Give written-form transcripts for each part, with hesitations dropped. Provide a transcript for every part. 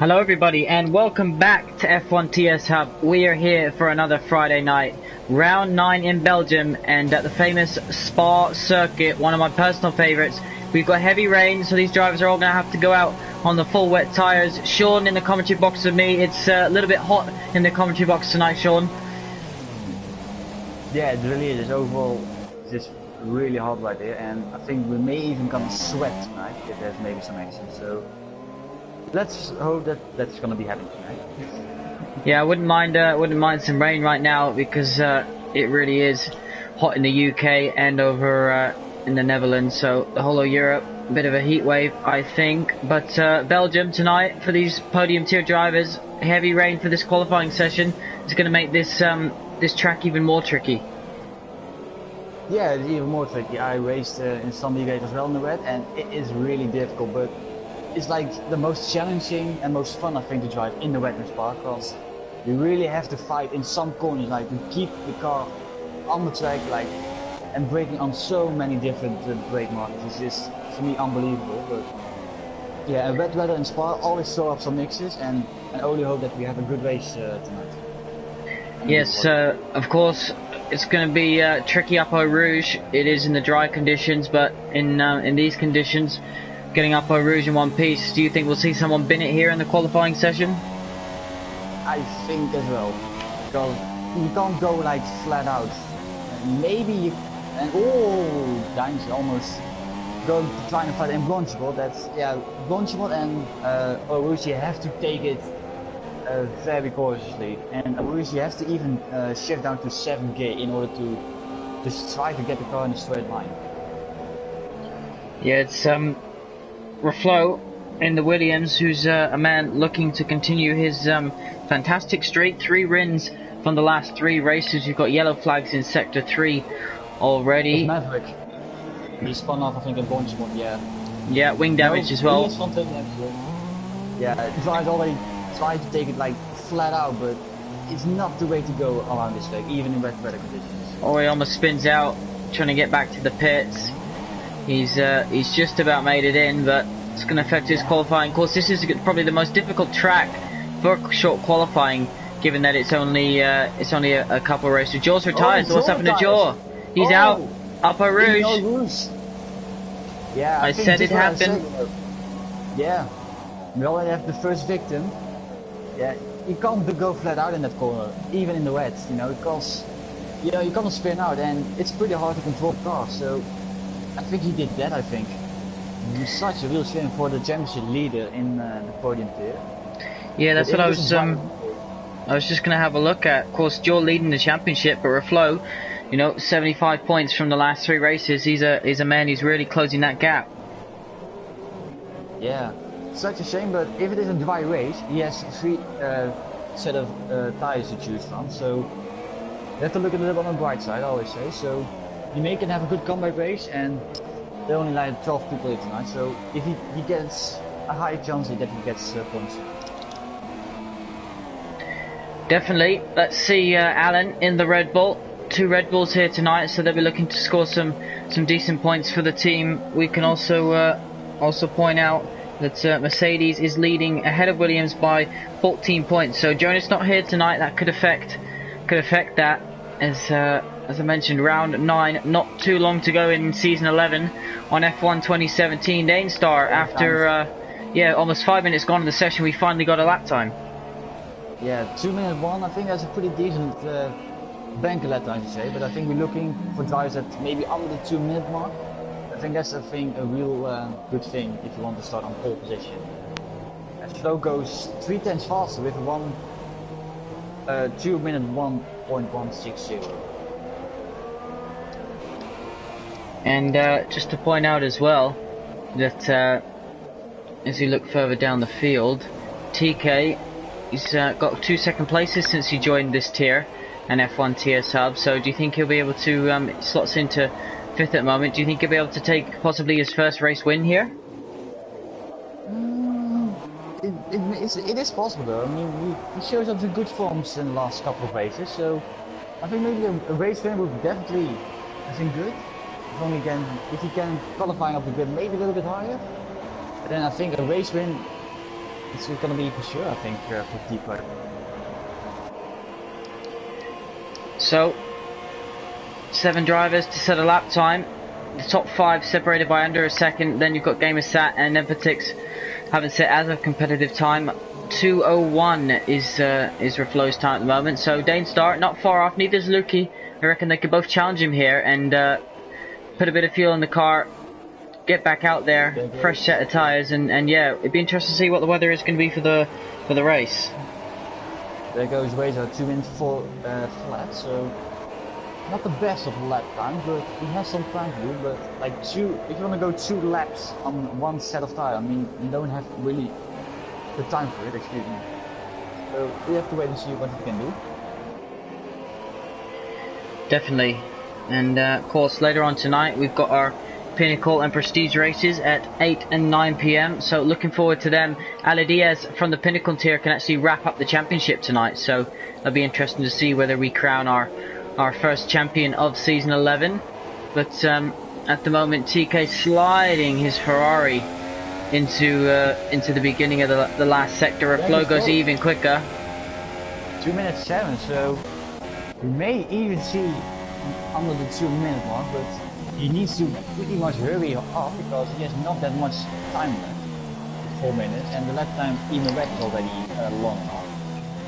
Hello everybody and welcome back to F1 TS Hub. We are here for another Friday night, round 9 in Belgium and at the famous Spa circuit, one of my personal favourites. We've got heavy rain, so these drivers are all going to have to go out on the full wet tyres. Sean in the commentary box with me. It's a little bit hot in the commentary box tonight, Sean. Yeah, it really is. Overall, it's just really hot right here, and I think we may even come sweat tonight if there's maybe some action. So let's hope that that's gonna be happening tonight. Yeah, I wouldn't mind some rain right now because it really is hot in the UK and over in the Netherlands. So the whole of Europe, a bit of a heat wave, I think. But Belgium tonight for these podium tier drivers, heavy rain for this qualifying session is going to make this this track even more tricky. Yeah, it's even more tricky. I raced in some league as well in the wet, and it is really difficult. But it's like the most challenging and most fun I think to drive in the wet in Spa, because you really have to fight in some corners, like to keep the car on the track, like, and braking on so many different brake markers. It's just, for me, unbelievable. But yeah, a wet weather in Spa always throw up some mixes, and I only hope that we have a good race tonight. Yes, of course, it's going to be tricky up Eau Rouge. It is in the dry conditions, but in these conditions, getting up Eau Rouge in one piece, do you think we'll see someone bin it here in the qualifying session? I think as well, because you can't go like flat out. Maybe you, and oh, Dines almost going to try and fight in Blanchepot. That's, yeah, Blanchepot and Eau Rouge, you have to take it very cautiously, and Eau Rouge you have to even shift down to 7K in order to just try to get the car in a straight line. Yeah, it's Reflo in the Williams, who's a man looking to continue his fantastic streak. 3 wins from the last 3 races. You've got yellow flags in sector 3 already. It's Maverick. He spun off, I think, in Blanchepot, yeah. Yeah, wing damage as well. Yeah, Drive's already tried to take it like flat out, but it's not the way to go around this track, even in wet weather conditions. Oh, he almost spins out, trying to get back to the pits. He's just about made it in, but it's going to affect his qualifying. Of course, this is probably the most difficult track for short qualifying, given that it's only a couple of races. Jaws retires. Oh, what's happened to Jaw? He's out. Up Eau Rouge. Yeah, I said it happened. Yeah, we already have the first victim. Yeah, you can't go flat out in that corner, even in the wet, you know, because you can't spin out, and it's pretty hard to control the car. So I think he did that. I think it's such a real shame for the championship leader in the podium tier. Yeah, that's what I was. I was just going to have a look at. Of course, Joe leading the championship, but Reflo, 75 points from the last 3 races. He's a man who's really closing that gap. Yeah, such a shame. But if it is a dry race, he has 3 set of tires to choose from. So you have to look a little bit on the bright side, I always say. So you can have a good comeback race, and there are only like 12 people here tonight. So if he gets a high chance that he gets points. Definitely. Let's see Alan in the Red Bull. 2 Red Bulls here tonight, so they'll be looking to score some decent points for the team. We can also point out that Mercedes is leading ahead of Williams by 14 points. So Jonas not here tonight. That could affect that. As I mentioned, round 9, not too long to go in season 11 on F1 2017. Danestar, after almost 5 minutes gone in the session, we finally got a lap time. Yeah, 2:01. I think that's a pretty decent bank lap time to say, but I think we're looking for drivers at maybe under the 2-minute mark. I think that's a real good thing if you want to start on pole position. And Flo goes 3/10 faster with 2 minute 1.160. And just to point out as well that as you look further down the field, TK, he's got 2 second places since he joined this tier and F1 TS Hub. So do you think he'll be able to slots into 5th at the moment? Do you think he'll be able to take possibly his first race win here? It is possible though. I mean, he shows up to good forms in the last couple of races, so I think maybe a race win would definitely, I think, good. If he can qualifying up a bit, maybe a little bit higher. But then I think a race win it's gonna be for sure, I think, for Deepak. So, 7 drivers to set a lap time. The top 5 separated by under a second. Then you've got Gamersat and Empatix haven't set as a competitive time. 2:01 is Reflow's time at the moment. So Dane Star not far off. Neither is Lukey. I reckon they could both challenge him here and put a bit of fuel in the car. Get back out there, fresh set of tyres, and yeah, it'd be interesting to see what the weather is going to be for the race. There goes Razor, 2 minutes 4 flat, so not the best of lap time, but he has some time to do. But like if you want to go 2 laps on one set of tire, I mean, you don't have really the time for it. Excuse me. So we have to wait and see what he can do. Definitely, and of course later on tonight we've got our Pinnacle and Prestige races at 8 and 9 p.m. So looking forward to them. Ali Diaz from the Pinnacle tier can actually wrap up the championship tonight. So it'll be interesting to see whether we crown our first champion of season 11. But at the moment, TK sliding his Ferrari into the beginning of the last sector. Flow goes even quicker. 2 minutes 7. So we may even see under the 2 minute mark, but he needs to pretty much hurry up because he has not that much time left. 4 minutes, and the lap time in the red is already long enough.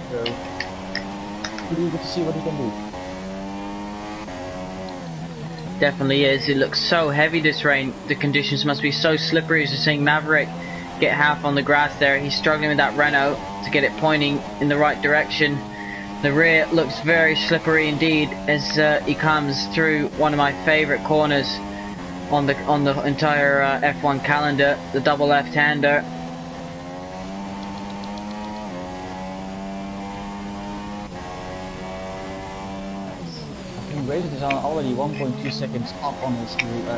So pretty good to see what he can do. Definitely is. It looks so heavy this rain. The conditions must be so slippery. As you're seeing Maverick get half on the grass there. He's struggling with that Renault to get it pointing in the right direction. The rear looks very slippery indeed as he comes through one of my favourite corners on the entire F1 calendar, the double left-hander. I think Razor is already 1.2 seconds up on his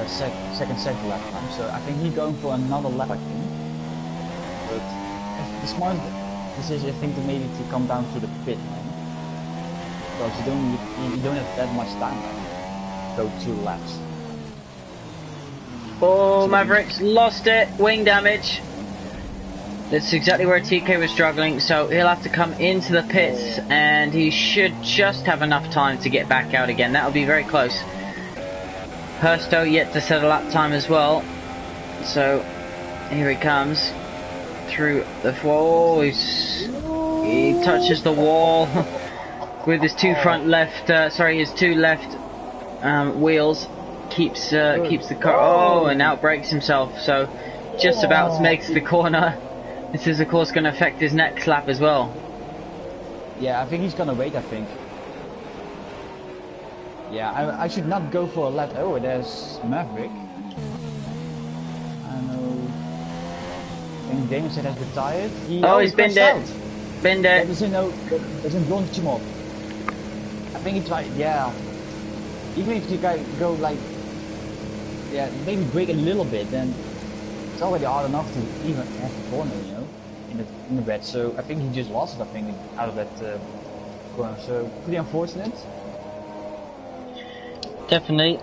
second sector lap time, so I think he's going for another lap, I think. But the smart decision, I think, maybe to come down to the pit lane. Because you don't have that much time left. Go 2 laps. Oh, Maverick's lost it. Wing damage. That's exactly where TK was struggling. So he'll have to come into the pits, and he should just have enough time to get back out again. That'll be very close. Hersto yet to set a lap time as well. So here he comes through the wall. He touches the wall. With his two his 2 left wheels, keeps the car. Oh, and outbrakes himself. So just about makes the corner. This is of course going to affect his next lap as well. Yeah, I think he's gonna wait. I think. Yeah, I should not go for a lap. Oh, there's Maverick. I know. I think Damon has retired. He's binned it. Binned it. Doesn't launch him off. I think it's like, yeah, even if you guys go like, yeah, maybe brake a little bit, then it's already hard enough to even have the corner, you know, in the red. So I think he just lost it, I think, out of that corner. So pretty unfortunate. Definitely.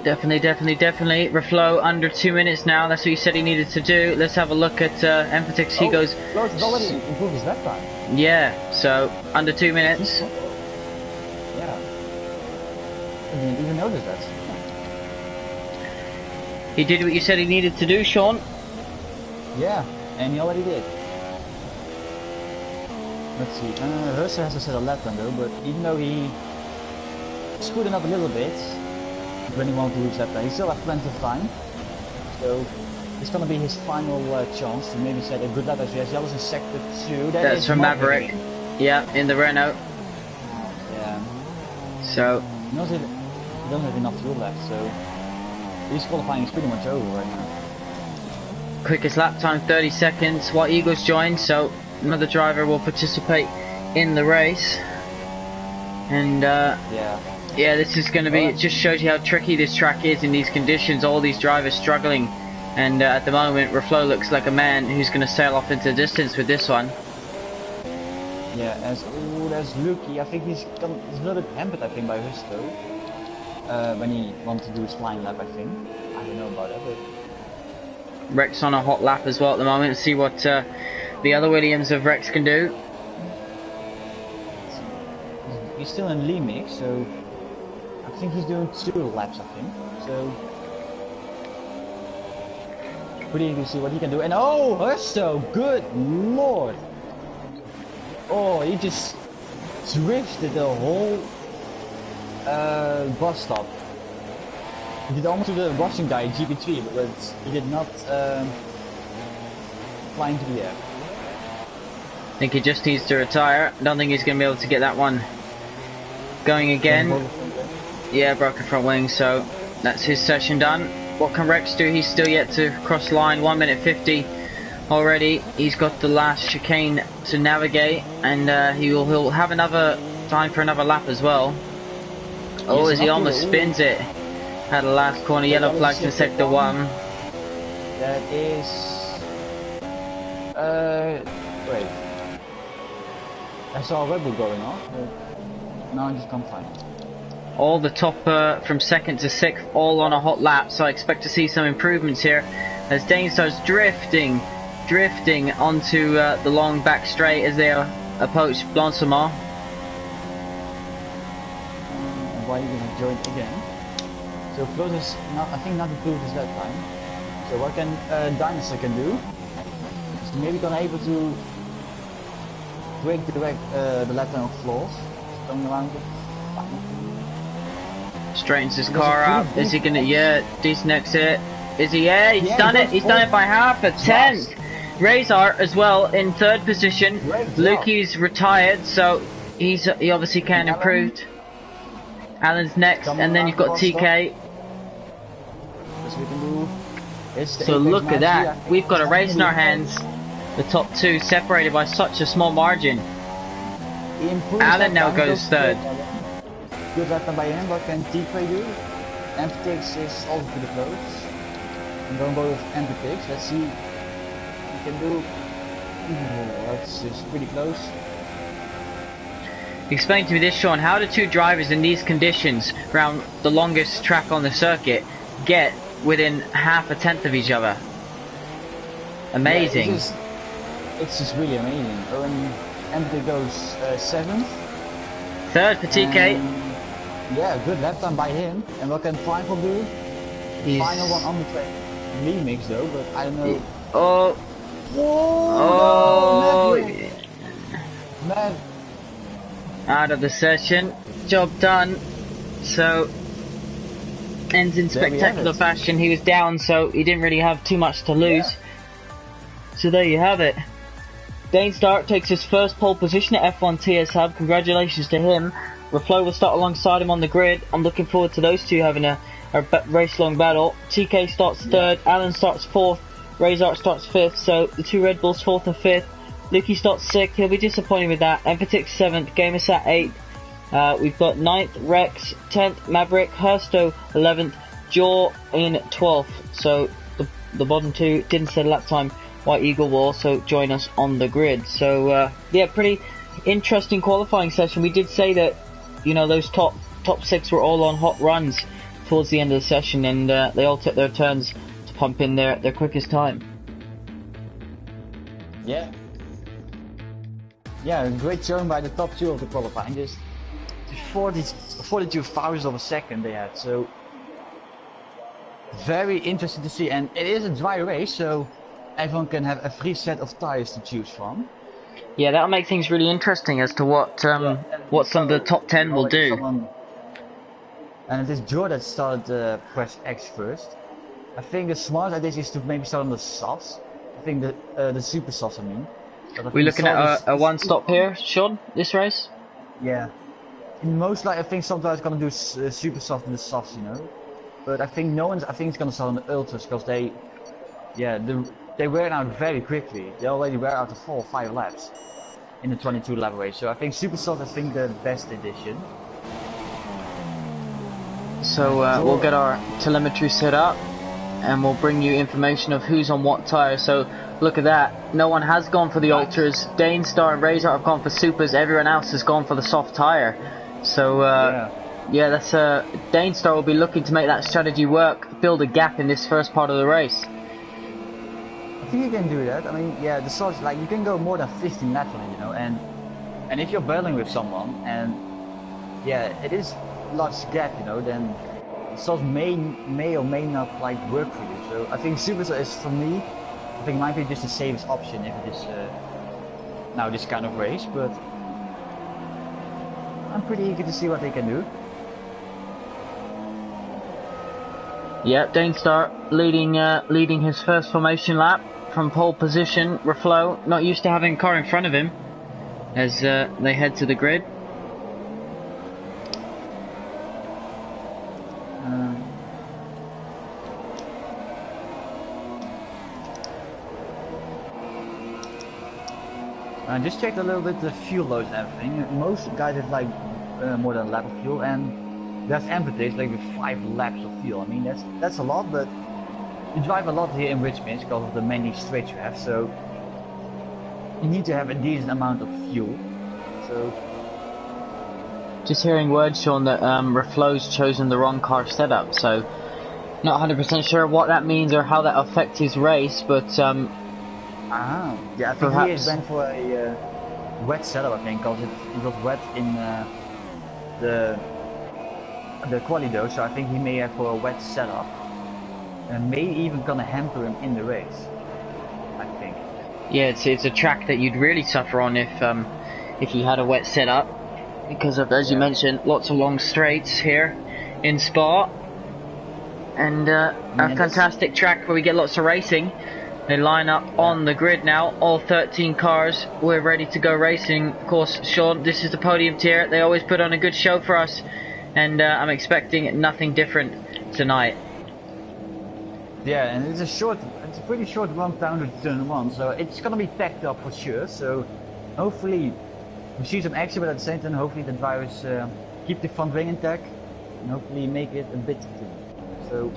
Reflow under 2 minutes now. That's what he said he needed to do. Let's have a look at Empatix. He goes. He's already improved his lap time. Yeah, so under 2 minutes. Yeah. I didn't even notice that. He did what you said he needed to do, Sean. Yeah, and he already did. Let's see. Herser has to set a lap time though, but even though he screwed up a little bit when he wanted to lose lap time, he still has plenty of time. So it's gonna be his final chance to maybe set a good lap as well as in sector 2. That's from Maverick. Yeah, in the Renault. Yeah. So he doesn't have enough fuel left, so his qualifying is pretty much over right now. Quickest lap time 30 seconds. White Eagles joined, so another driver will participate in the race. And yeah, this is going to be. It just shows you how tricky this track is in these conditions. All these drivers struggling. And at the moment, Reflow looks like a man who's going to sail off into the distance with this one. Yeah, there's Lucky. I think he's a little bit hampered, I think, by Risto. When he wanted to do his flying lap, I think. I don't know about that, but Rex on a hot lap as well at the moment. See what the other Williams of Rex can do. He's still in lead mix, so I think he's doing 2 laps, I think. So pretty eager to see what he can do. And oh, Husto, good lord! Oh, he just drifted the whole bus stop. He did almost to the Russian guy GP3, but he did not fly into the air. I think he just needs to retire. I don't think he's going to be able to get that one going again. Yeah, broken front wing, so that's his session done. What can Rex do? He's still yet to cross the line. 1 minute 50 already. He's got the last chicane to navigate, and he'll have another time for another lap as well. Oh, as he almost spins it. Had a last corner, yellow flags in sector 1. That is... wait. I saw a Red Bull going off, but now I just can't find it. All the top from 2nd to 6th, all on a hot lap, so I expect to see some improvements here as Dane starts drifting onto the long back straight as they approach Blanchimont. Why are you going to join again? So close is not, I think not improved is that time. So what can Dinosaur can do? Is maybe gonna able to break the left hand of floors. Coming around it. Straightens his car up. Is he gonna? Yeah, decent exit. Is he? Yeah, he's done it. He's done it by half a tenth. Razor as well in 3rd position. Lukey's retired, so he obviously can improve. Alan's next, and then you've got TK. So look at that. We've got a race in our hands. The top 2 separated by such a small margin. Alan now goes 3rd. Good lap by him. What can TK do? Emptix is also pretty close. I'm going to go with Emptix. Let's see what he can do. That's just pretty close. Explain to me this, Sean. How do 2 drivers in these conditions around the longest track on the circuit get within half a tenth of each other? Amazing. Yeah, it's just really amazing. Emptix goes 7th. 3rd for TK. Yeah, good lap time by him. And what can Final do? Final one on the track. Lead mix though, but I don't know. Oh. Oh. Man. Out of the session. Job done. So ends in spectacular fashion. He was down, so he didn't really have too much to lose. Yeah. So there you have it. Dane Stark takes his first pole position at F1 TS Hub. Congratulations to him. Reflo will start alongside him on the grid. I'm looking forward to those two having a race-long battle. TK starts 3rd, Alan starts 4th, Razor starts 5th, so the 2 Red Bulls 4th and 5th. Lukey starts 6th, he'll be disappointed with that. Emphatic 7th, Gamersat 8th. We've got 9th, Rex, 10th, Maverick, Hersto 11th, Jaw in 12th. So the bottom 2 didn't set a lap time. White Eagle will also join us on the grid. So yeah, pretty interesting qualifying session. We did say that, you know, those top 6 were all on hot runs towards the end of the session, and they all took their turns to pump in their quickest time. Yeah, great showing by the top 2 of the qualifying. Just 42 thousandths of a second they had, so very interesting to see. And it is a dry race, so everyone can have a free set of tires to choose from. Yeah, that'll make things really interesting as to what some of the top 10 will do. And it is Joe that started press X first. I think the smart idea is to maybe start on the softs. I think the super softs, I mean. We're looking at a one stop here, Sean, this race? Yeah. In most likely, I think sometimes gonna do super soft in the softs, you know. But I think I think it's gonna start on the ultras because they wear out very quickly. They already wear out to 4 or 5 laps in the 22 lap race. So I think super soft is the best edition. So we'll get our telemetry set up and we'll bring you information of who's on what tyre. So look at that, no one has gone for the ultras. Dane Star and Razor have gone for supers, everyone else has gone for the soft tyre. So yeah, that's Dane Star will be looking to make that strategy work, build a gap in this first part of the race. think you can do that. I mean, yeah, the source, like, you can go more than 15 laps on it, you know, and if you're battling with someone, and yeah, it is large gap, you know, then the source may or may not like work for you. So I think Supercell is, for me, I think might be just the safest option if it is now this kind of race, but I'm pretty eager to see what they can do. Yeah, Danestar leading his first formation lap from pole position. Reflow not used to having a car in front of him as they head to the grid. I just checked a little bit the fuel loads and everything. Most guys have like more than a lap of fuel, and that's empty, like with 5 laps of fuel. I mean, that's a lot, but you drive a lot here in Richmond because of the many straights you have, so you need to have a decent amount of fuel. So just hearing word, Sean, that Reflow's chosen the wrong car setup, so not 100% sure what that means or how that affects his race, but yeah, I think perhaps he went for a wet setup, I think, because it was wet in the quali though, so I think he may have for a wet setup, and may even gonna hamper him in the race, I think. Yeah, it's a track that you'd really suffer on if you had a wet setup, because of, as you mentioned, lots of long straights here in Spa, and a fantastic track where we get lots of racing. They line up on the grid now, all 13 cars, we're ready to go racing. Of course, Sean, this is the Podium tier, they always put on a good show for us, and I'm expecting nothing different tonight. Yeah, and it's a pretty short run down to turn 1, so it's gonna be packed up for sure, so hopefully we see some action, but at the same time hopefully the drivers keep the front wing intact, and hopefully make it a bit clean. So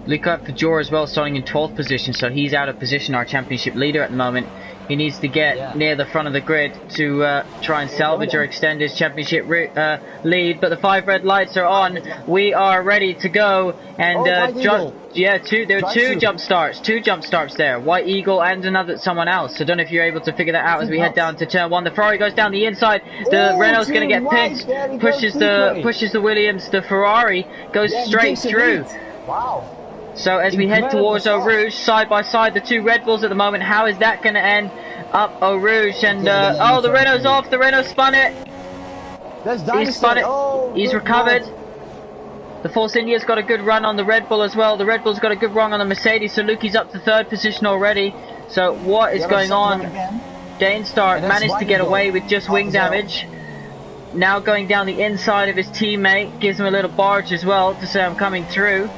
Luca Pajor as well, starting in 12th position, so he's out of position, our championship leader at the moment. He needs to get near the front of the grid to try and salvage or extend his championship lead, but the 5 red lights are on. We are ready to go, and there were two jump starts there, White Eagle and someone else. So I don't know if you're able to figure that out as we head down to turn 1. The Ferrari goes down the inside, the Renault's going to get pinched, pushes the Williams, the Ferrari goes straight through. Wow. So as we head towards Eau Rouge, side by side, the 2 Red Bulls at the moment, how is that going to end up Eau Rouge? And the Renault's off, the Renault spun it. He's spun it, he's recovered. The Force India's got a good run on the Red Bull as well. The Red Bull's got a good run on the Mercedes, so Lukey's up to 3rd position already. So what is going on? Danestar managed to get away with just wing damage. Now going down the inside of his teammate, gives him a little barge as well to say I'm coming through.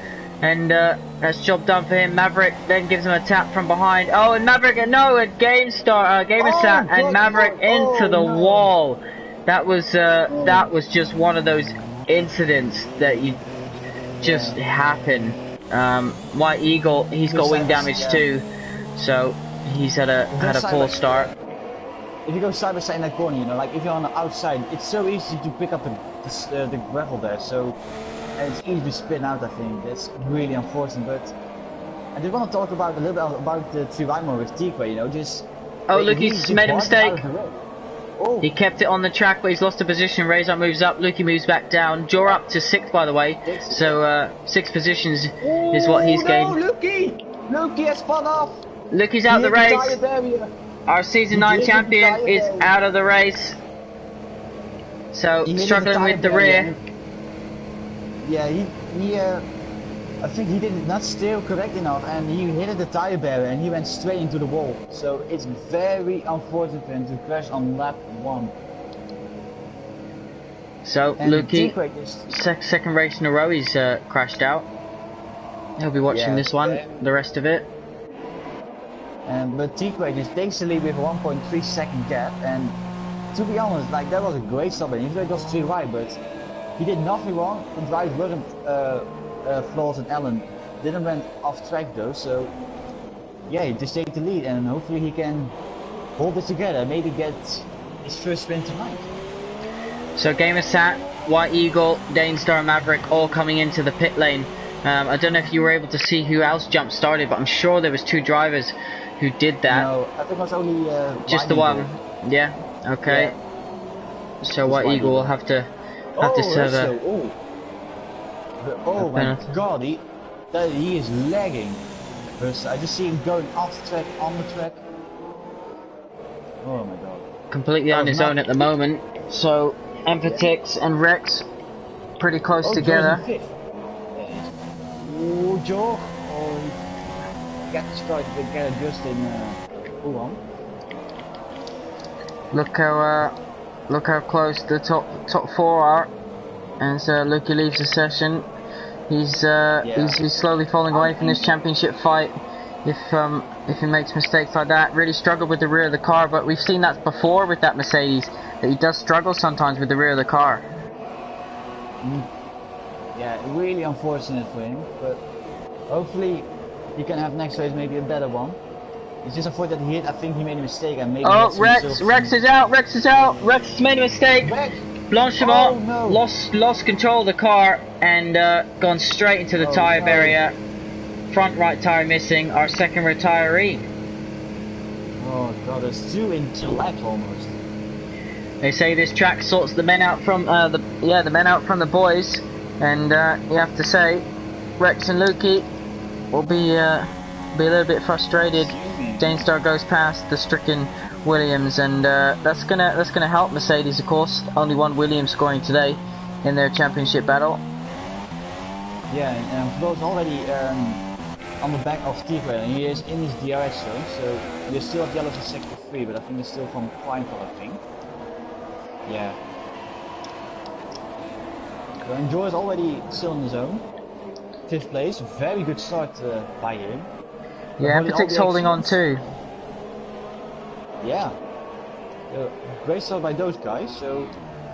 And that's job done for him. Maverick then gives him a tap from behind. Oh, and Maverick, Gamersat, and Maverick into the wall. That was just one of those incidents that you just happen. White Eagle, he's got wing damage too, so he's had a poor start. If you go side by side in that corner, you know, like if you're on the outside, it's so easy to pick up the gravel there. So. And it's easy to spin out, I think. That's really unfortunate, but I did want to talk about a little bit about the Triwimo with Tikwe, you know, just... Oh, look, he's made a mistake. He kept it on the track, but he's lost a position. Razor moves up, Lukey moves back down. Jaw up to 6th, by the way, so 6 positions is what he's gained. Lukey has spun off! Lukey's out of the race. Our Season 9 champion is out of the race. So, struggling with the rear. Yeah, I think he did not steer correct enough, and he hit the tire barrier and he went straight into the wall. So it's very unfortunate for him to crash on lap 1. So Lukey, second race in a row, he's crashed out. He'll be watching this one, the rest of it. But Tikwe just takes the lead with 1.3 second gap, and to be honest, like that was a great stop, and even though it was 3 wide, but he did nothing wrong. The drives weren't flaws, and Allen didn't went off track though. So yeah, he just take the lead, and hopefully he can hold it together. Maybe get his first win tonight. So Gamersat, White Eagle, Danestar, and Maverick all coming into the pit lane I don't know if you were able to see who else jump started, but I'm sure there was 2 drivers who did that. No, I think it was only just the one. Yeah. Okay. Yeah. So White Eagle will have to serve a. Oh my God, he is lagging. I just see him going off the track, on the track. Oh my God. Completely on his own at the moment. So Emphatic and Rex pretty close together. Oh, Joe. Oh, get started to get Justin. Hold on. Look how close the top 4 are. And so Lucky leaves the session. He's slowly falling away from this championship fight. If he makes mistakes like that, really struggled with the rear of the car, but we've seen that before with that Mercedes, that he does struggle sometimes with the rear of the car. Yeah, really unfortunate for him, but hopefully he can have next race maybe a better one. It's just unfortunate that I think he made a mistake and maybe. Oh, Rex is out! Rex has made a mistake. Blanchiment lost control of the car and gone straight into the tyre barrier. Front right tyre missing, our second retiree. Oh God, there's 2 in 2 laps almost. They say this track sorts the men out from the men out from the boys, and you have to say Rex and Lukey will be a little bit frustrated. Danestar goes past the stricken Williams, and that's gonna help Mercedes, of course. Only 1 Williams scoring today in their championship battle. Yeah, and Flo's already on the back of Steve, and he is in his DRS zone, so we're still at yellow for sector 3, but I think it's still from Prime, I think. Yeah. So Enjoy is already still in the zone. 5th place, very good start by him. Yeah, Empatic's holding on too. Yeah. Great start by those guys, so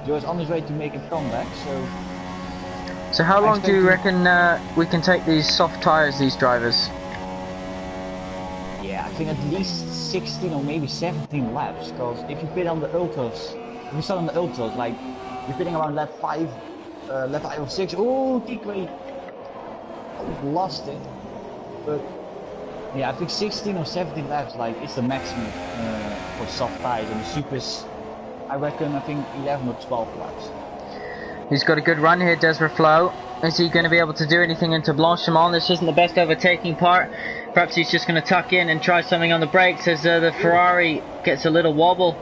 Joe's on his way to make a comeback, So how long do you reckon we can take these soft tyres, these drivers? Yeah, I think at least 16 or maybe 17 laps, because if you pit on the ultras, if you start on the ultras, like, you're pitting around lap 5 or 6, oh, Tikwe lost it, but yeah, I think 16 or 17 laps, like, it's the maximum for soft tyres, and the supers, I think 11 or 12 laps. He's got a good run here, Desra Flo. Is he going to be able to do anything into Blanchiment? This isn't the best overtaking part. Perhaps he's just going to tuck in and try something on the brakes as the Ferrari gets a little wobble.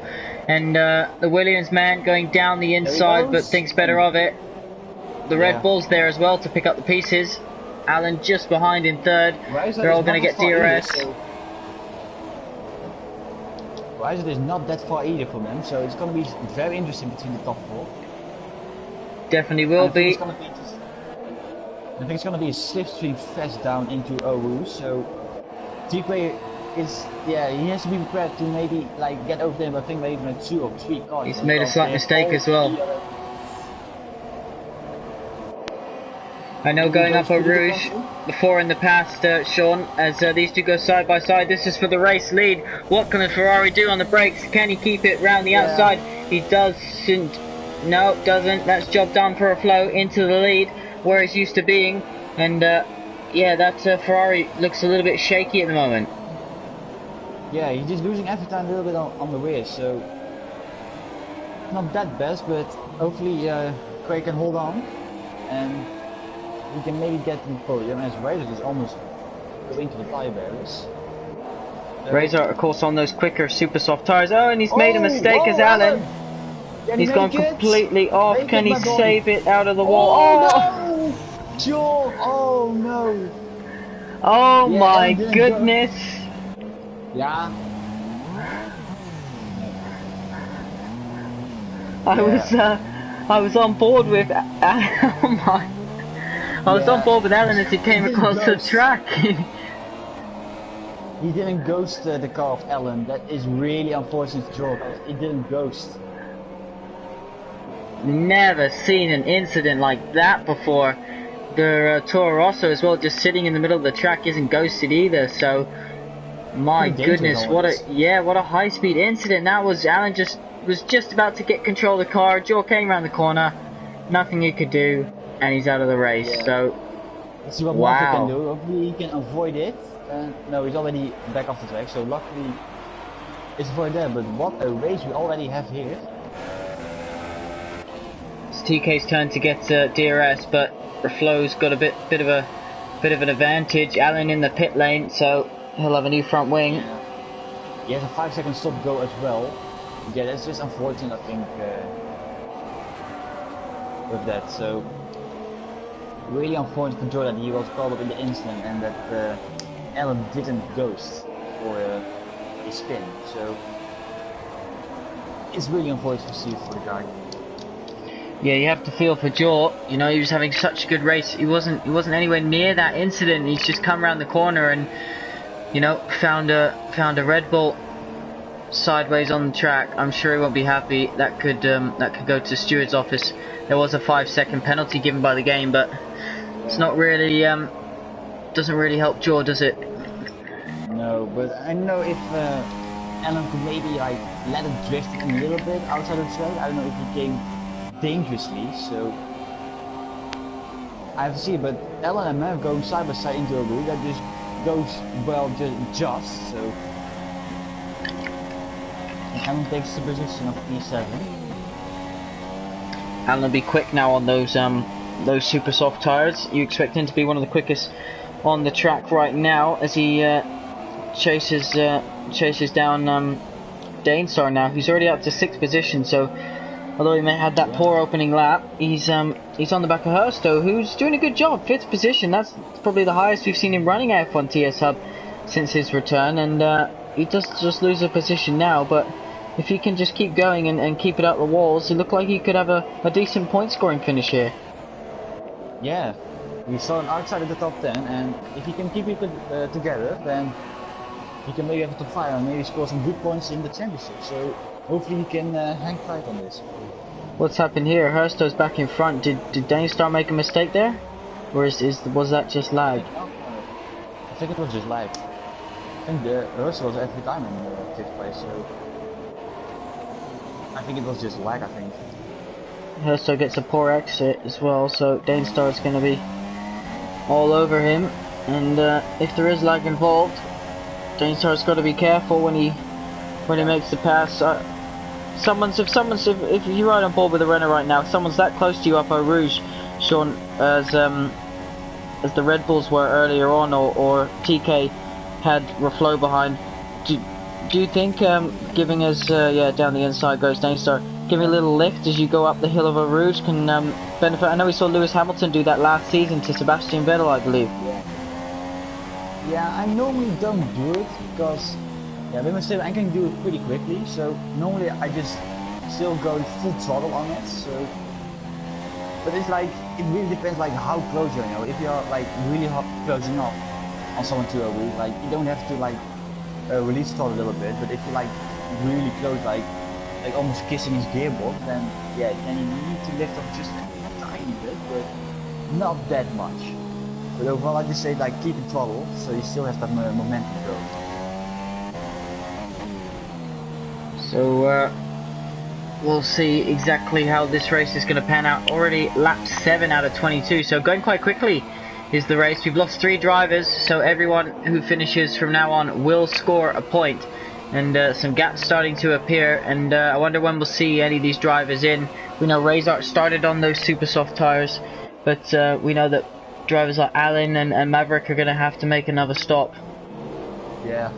And the Williams man going down the inside, but thinks better of it. The Red Bull's there as well to pick up the pieces. Alan just behind in 3rd. They're all going to get DRS. Reiser is not that far either from them, so it's going to be very interesting between the top 4. Definitely will be. I think it's going to be a slipstream fast down into Oru, so Tikwe is, he has to be prepared to maybe like get over them, I think maybe even 2 or 3 cars. He's made a slight mistake as well. I know going up a Rouge before in the past, Sean, as these 2 go side by side. This is for the race lead. What can the Ferrari do on the brakes? Can he keep it round the outside? He doesn't. No, doesn't. That's job done for a Flo into the lead where he's used to being. And yeah, that Ferrari looks a little bit shaky at the moment. Yeah, he's just losing every time a little bit on the rear, so not that best, but hopefully Craig can hold on and we can maybe get in the podium as Razor is almost going to the tyre barriers. Razor, of course, on those quicker super soft tyres. Oh, and he's made a mistake as Alan. He's gone completely off. Can he save it out of the wall? Oh, no! Joe! Oh no! Oh my goodness! Yeah. I was on board with I was on board with Alan as he came across the track. He didn't ghost the car of Alan. That is really unfortunate, Joe. He didn't ghost. Never seen an incident like that before. The Toro Rosso as well, just sitting in the middle of the track, isn't ghosted either. So, my goodness, what a high-speed incident that was. Alan was just about to get control of the car. Joe came around the corner, nothing he could do, and he's out of the race. So, Let's see what Maverick can do. Hopefully he can avoid it. No, he's already back off the track, so luckily it's avoided there. But what a race we already have here. It's TK's turn to get DRS, but Reflow's got a bit of an advantage. Alan in the pit lane, so he'll have a new front wing. Yeah. He has a 5-second stop go as well. Yeah, that's just unfortunate, I think, with that. So really unfortunate for Joe that he was called up in the incident and that Alan didn't ghost for a spin. So it's really unfortunate to see for the guy. Yeah, you have to feel for Joe. You know, he was having such a good race. He wasn't anywhere near that incident. He's just come around the corner and, you know, found a Red Bull sideways on the track. I'm sure he won't be happy. That could go to the steward's office. There was a 5-second penalty given by the game, but it's not really doesn't really help Joe, does it? No, but I don't know if Alan could maybe like let it drift a little bit outside of the track. I don't know if he came dangerously, so I have to see. But Alan and Mav going side by side into a route that just goes well, just so. Alan takes the position of P7. Alan will be quick now on those super soft tires. You expect him to be one of the quickest on the track right now as he chases down Danestar now, who's already up to 6th position. So although he may have had that poor opening lap, he's on the back of Hersto, who's doing a good job. 5th position. That's probably the highest we've seen him running at F1 TS Hub since his return, and he does just lose a position now, but if he can just keep going and keep it out the walls, it looked like he could have a decent point scoring finish here. Yeah, we saw him outside of the top 10, and if he can keep it together, then he can maybe have a top 5 and maybe score some good points in the championship. So hopefully he can hang tight on this. What's happened here? Hersto's back in front. Did Danestar make a mistake there? Or was that just lag? I think it was just lag. I think the Hersto was every time in 5th place, so I think it was just lag, I think. Hersto gets a poor exit as well, so Danestar's going to be all over him. And if there is lag involved, Danestar's got to be careful when he makes the pass. If you ride on board with a runner right now, if someone's that close to you up Eau Rouge, Sean, as the Red Bulls were earlier on, or TK had Reflow behind, do you think giving us down the inside goes Danestar, giving a little lift as you go up the hill of Eau Rouge can benefit? I know we saw Lewis Hamilton do that last season to Sebastian Vettel, I believe. Yeah, I normally don't do it because with my sim I can do it pretty quickly. So normally I just still go full throttle on it. So, but it's like it really depends like how close you are. You know, if you're like really close enough on someone to a route, like you don't have to like release throttle a little bit. But if you're like really close, like almost kissing his gearbox, then then you need to lift off just a tiny bit, but not that much. But overall, I just say like keep it throttle, so you still have that momentum going. So we'll see exactly how this race is going to pan out. Already lap 7 out of 22, so going quite quickly is the race. We've lost 3 drivers, so everyone who finishes from now on will score a point. And some gaps starting to appear, and I wonder when we'll see any of these drivers in. We know Razor started on those super soft tires, but we know that drivers like Alan and Maverick are going to have to make another stop. Yeah.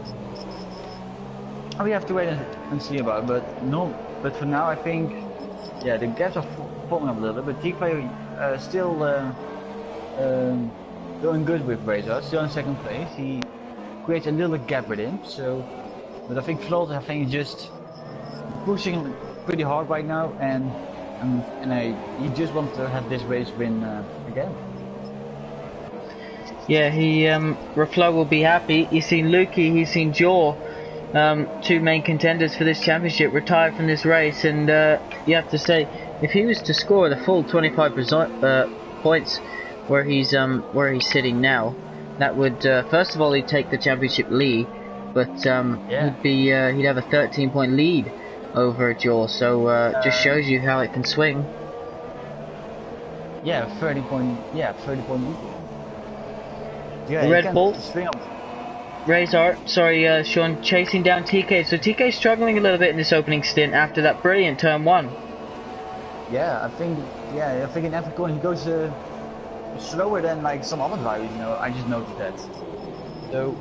We have to wait and see about it, but for now I think the gaps are falling up a little bit, but TK still doing good with Razor, still in 2nd place. He creates a little gap with him, so but I think Float is just pushing pretty hard right now, and he just wants to have this race win again. Yeah, Reflow will be happy. He's seen Lukey, he's seen Joe, 2 main contenders for this championship, retire from this race, and you have to say, if he was to score the full 25 points where he's sitting now, that would first of all he'd take the championship lead, but he'd have a 13-point lead over Joe, so just shows you how it can swing. 30 point lead. Yeah, Red Bull. Swing up. Razor, sorry, Sean, chasing down TK. So TK struggling a little bit in this opening stint after that brilliant turn 1. Yeah, I think in every corner he goes slower than like some other drivers. You know, I just noticed that. So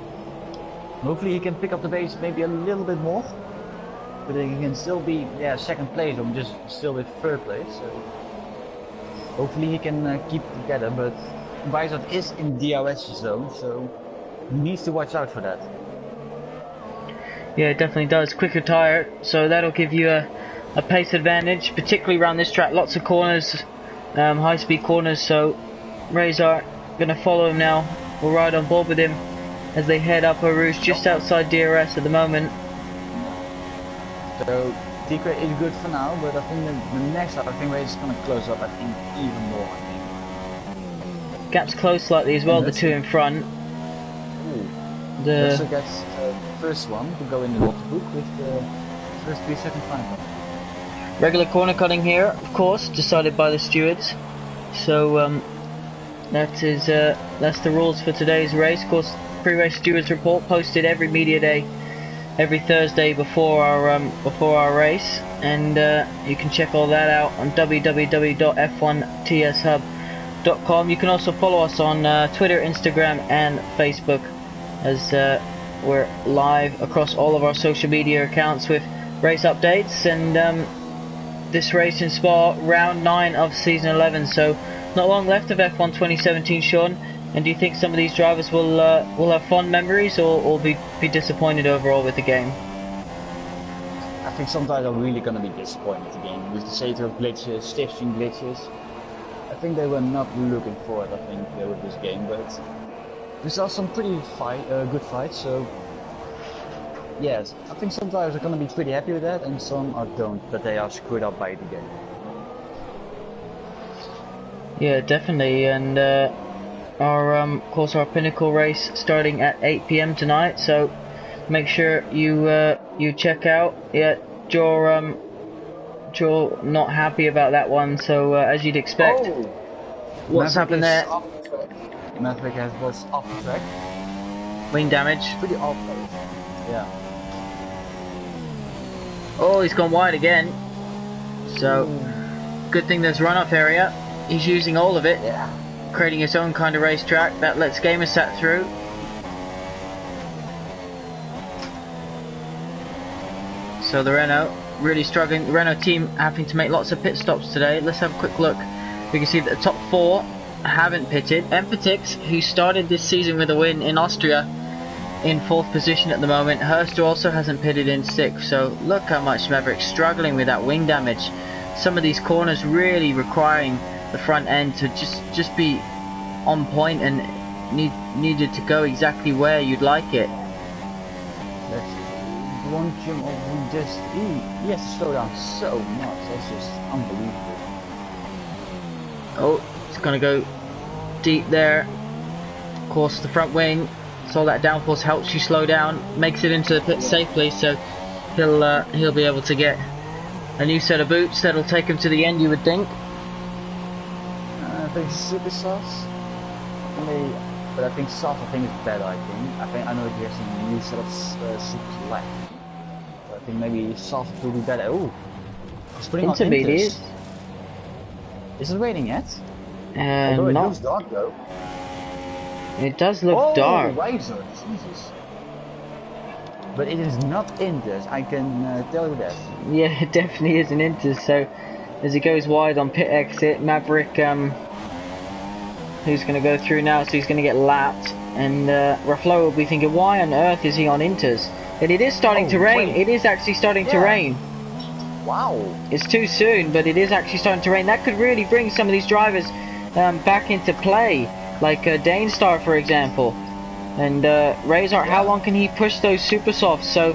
hopefully he can pick up the pace maybe a little bit more, but he can still be second place or just still with third place. So hopefully he can keep it together. But Vizard is in DRS zone, so he needs to watch out for that. Yeah, it definitely does. Quicker tyre, so that'll give you a pace advantage, particularly around this track. Lots of corners, high-speed corners. So Razor gonna follow him now. We'll ride on board with him as they head up a roost just outside DRS at the moment. So TK is good for now, but I think the next lap, I think Razor's gonna close up. I think even more. I think Gap's close slightly as well. The two in front. Also gets the first one to go in the logbook with the first 3 second time. Regular corner cutting here, of course, decided by the stewards. So that's the rules for today's race. Of course, pre-race stewards report posted every media day, every Thursday before our race, and you can check all that out on www.f1tshub.com. You can also follow us on Twitter, Instagram, and Facebook, as we're live across all of our social media accounts with race updates. And this race in Spa, round 9 of season 11, so not long left of F1 2017, Sean. And do you think some of these drivers will have fond memories or be disappointed overall with the game? I think some drivers are really going to be disappointed with the game with the state of glitches, stitching glitches. I think they were not looking for it. I think with this game, but we saw some pretty good fights. So yes, I think some drivers are going to be pretty happy with that, and some don't, that they are screwed up by the game. Yeah, definitely. And of course, our pinnacle race starting at 8 PM tonight. So make sure you check out. Yeah, Joe not happy about that one. So as you'd expect, what's happened there? Maverick was off the track. Wing damage. Pretty off. Yeah. Oh, he's gone wide again. So good thing there's runoff area. He's using all of it. Yeah. Creating his own kind of racetrack that lets gamers sat through. So the Renault really struggling. The Renault team having to make lots of pit stops today. Let's have a quick look. We can see that the top 4 haven't pitted. Empatix, who started this season with a win in Austria, in 4th position at the moment. Hurster also hasn't pitted in 6th. So look how much Maverick's struggling with that wing damage. Some of these corners really requiring the front end to just be on point and needed to go exactly where you'd like it. That's one jump of just he has to slow down so much. That's just unbelievable. Oh, it's gonna go deep there. Of course, the front wing, so that downforce helps you slow down, makes it into the pit safely. So he'll be able to get a new set of boots that'll take him to the end, you would think. I think super sauce. But I think sauce is better. I know he has a new set of super left. But I think maybe sauce will be better. Oh, he's putting on intermediate. Is it raining yet? Although it looks dark though. It does look dark. Razor, Jesus. But it is not Inters, I can tell you that. Yeah, it definitely is an Inters. So as he goes wide on pit exit, Maverick, who's going to go through now, so he's going to get lapped, and Raflo will be thinking, why on earth is he on Inters? And it is starting to rain. It is actually starting to rain. Wow. It's too soon, but it is actually starting to rain. That could really bring some of these drivers back into play, like Danestar, for example. And Razor, how long can he push those super softs? So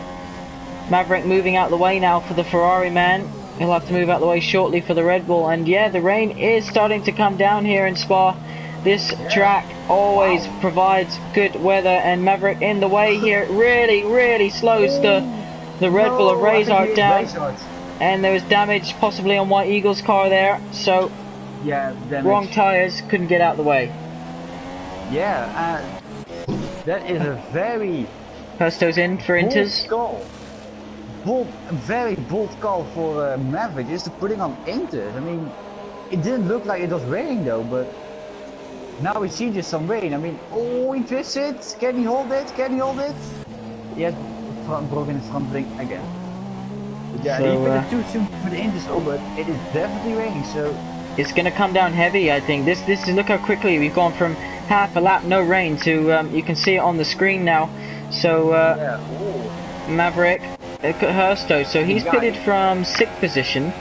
Maverick moving out the way now for the Ferrari man. He'll have to move out the way shortly for the Red Bull. And yeah, the rain is starting to come down here in Spa. This track always provides good weather, and Maverick in the way here really slows the Red Bull of Razor down. And there was damage possibly on White Eagle's car there. So yeah, wrong tyres, couldn't get out the way. Yeah, That is a very Hersto's in for Inters. Very bold call for Maverick, just putting on Inters. I mean, it didn't look like it was raining though, but now we see just some rain. I mean, oh, he twists it. Can he hold it? Can he hold it? He has broken his front wing again. Yeah, So, he put it too soon for the Inters, but it is definitely raining, so... It's going to come down heavy, I think. This is, look how quickly we've gone from half a lap, no rain, to, you can see it on the screen now. So, Maverick, look at Hersto. So he's pitted from 6th position.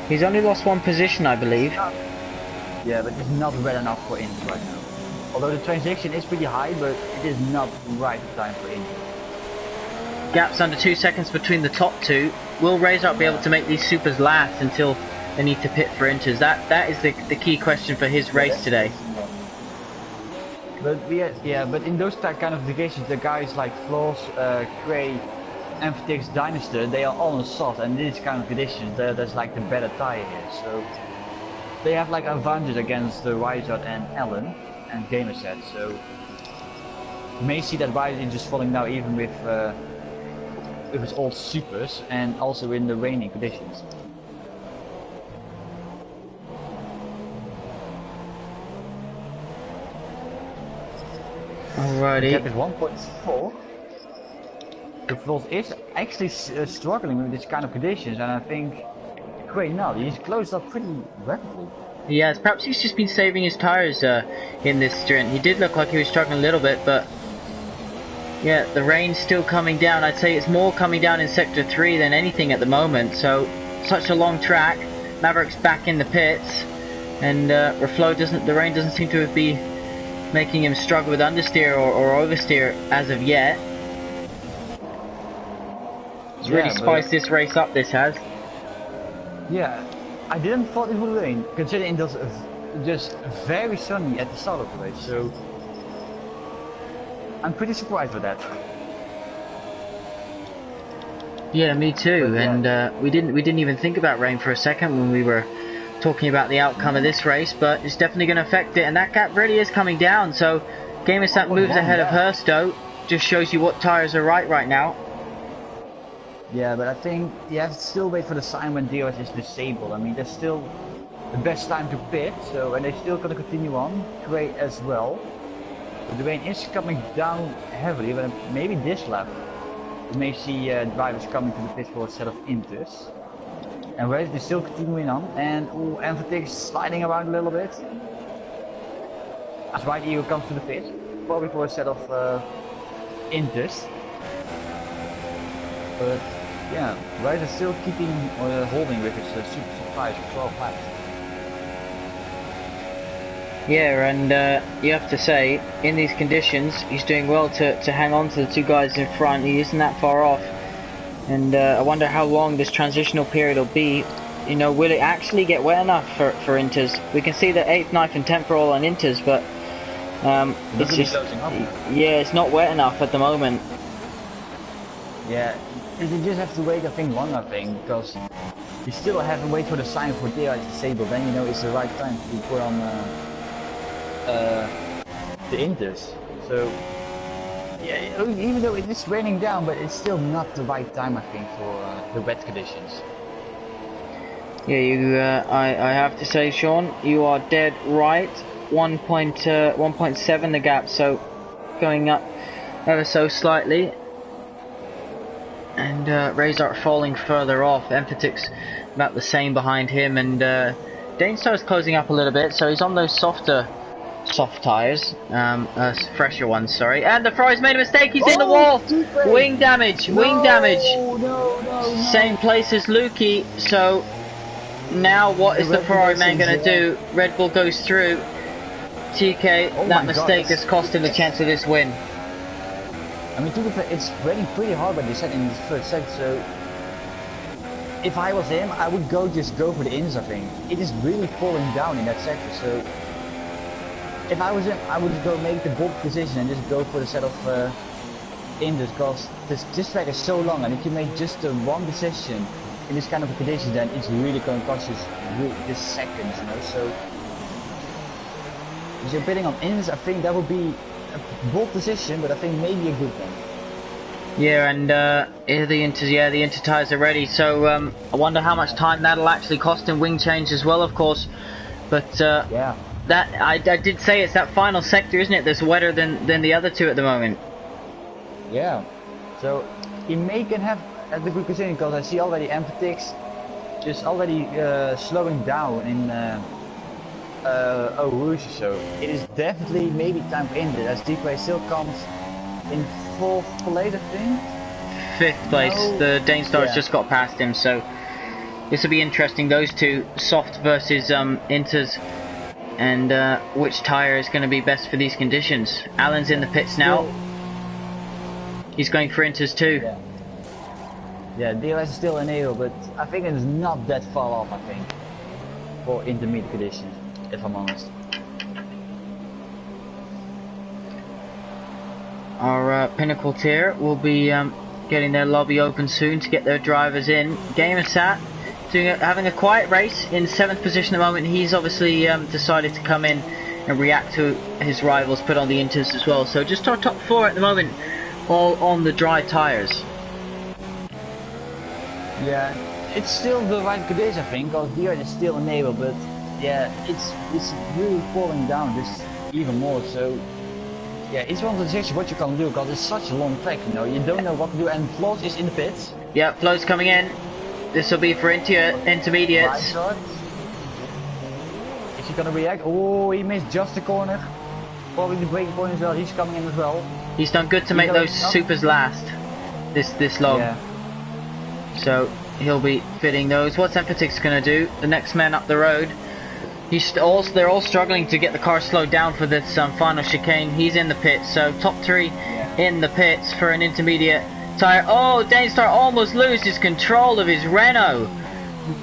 He's only lost 1 position, I believe. Yeah, but it's not well enough for Inters right now. Although the transition is pretty high, but it is not right time for Inters. Gaps under 2 seconds between the top 2. Will Razor be able to make these supers last until they need to pit for Inters? That is the key question for his race today. But yeah, but in those kind of occasions, the guys like Floss, Cray, Amphitrix, Dynasty, they are all on soft, and in these kind of conditions, there's like the better tire here, so they have like advantage against the Wizard and Allen and Gamerset. So you may see that Wizard is just falling now, even with his old supers, and also in the raining conditions. Alrighty. The gap is 1.4. The Floss is actually struggling with this kind of conditions, and I think Cray not. He's closed up pretty rapidly. Yes, perhaps he's just been saving his tyres in this stint. He did look like he was struggling a little bit, but yeah, the rain's still coming down. I'd say it's more coming down in Sector 3 than anything at the moment. So, such a long track. Maverick's back in the pits, and the rain doesn't seem to be making him struggle with understeer or oversteer as of yet. It's really spiced this race up, this has. Yeah, I didn't thought it would rain, considering it was just very sunny at the start of the race, so I'm pretty surprised with that. Yeah, me too. But, yeah. And we didn't even think about rain for a second when we were talking about the outcome of this race, but it's definitely going to affect it, and that gap really is coming down. So Gamersat moves ahead of Hersto. Just shows you what tyres are right now. Yeah, but I think you have to still wait for the sign when DRS is disabled. I mean, that's still the best time to pit, so, and they're still going to continue on. Cray as well. But the rain is coming down heavily, but maybe this lap you may see drivers coming to the pit for a set of Inters. And race is still continuing on, and Amphitrix sliding around a little bit. As White Eagle comes to the pit, probably for a set of Inters. But yeah, Rice is still keeping holding with his super surprise for 12 laps. Yeah, and you have to say, in these conditions, he's doing well to hang on to the 2 guys in front. He isn't that far off. And I wonder how long this transitional period will be. You know, will it actually get wet enough for Inters? We can see that 8th, 9th and 10th are all on Inters, but it's just, yeah, it's not wet enough at the moment. Yeah, you just have to wait, I think, one more thing, because you still have to wait for the sign for DRS disabled, then you know it's the right time to put on the Inters. So yeah, even though it is raining down, but it's still not the right time, I think, for the wet conditions. Yeah, I have to say, Sean, you are dead right. 1.7 the gap, so going up ever so slightly. And Razor falling further off. Amphitrix about the same behind him, and Dainstar is closing up a little bit, so he's on those soft tyres, fresher ones, sorry. And the Ferrari's made a mistake, he's in the wall! Wing damage, wing damage! No. Same place as Lukey, so now what is the Ferrari man going to do? Red Bull goes through. TK, that mistake has cost him the chance of this win. I mean, it's raining pretty hard, but they said in the first set, so if I was him, I would just go for the ins, I think. It is really falling down in that sector, so if I was him, I would go make the bold decision and just go for the set of ins, because this track is so long, and if you make just the one decision in this kind of a condition, then it's really going to cost you just seconds, you know. So if you're bidding on ins, I think that would be a bold decision, but I think maybe a good one. Yeah, and the Inter tyres are ready. So I wonder how much time that'll actually cost in wing change as well, of course. But Yeah. that I did say it's that final sector, isn't it? That's wetter than the other two at the moment. Yeah. So he may can have a good position because I see already Emphatic's just already slowing down in Eau Rouge. So it is definitely maybe time for Inter as DK still comes in 4th place, I think. 5th place. No. The Dane Stars just got past him, so this will be interesting. Those two, soft versus Inters, and which tyre is going to be best for these conditions. Alan's in the pits now. He's going for Inters too. Yeah, DRS is still enabled, but I think it's not that far off, I think, for intermediate conditions, if I'm honest. Our Pinnacle tier will be getting their lobby open soon to get their drivers in. Gamersat having a quiet race in 7th position at the moment. He's obviously decided to come in and react to his rivals put on the Inters as well. So just our top 4 at the moment, all on the dry tyres. Yeah, it's still the right condition, I think, because DRS is still enabled, but yeah, it's really falling down just even more. So yeah, it's one of the decisions what you can do, because it's such a long track, you know, you don't know what to do, and Flo's is in the pits. Yeah, Flo's coming in. This will be for intermediates. Right, is he gonna react? Oh, he missed just the corner. Probably the braking point as well, he's coming in as well. He's done good to make those supers last this long. Yeah. So he'll be fitting those. What's Emphatic's gonna do? The next man up the road. They're all struggling to get the car slowed down for this final chicane. He's in the pits, so top 3 in the pits for an intermediate tyre. Oh, Danestar almost loses control of his Renault.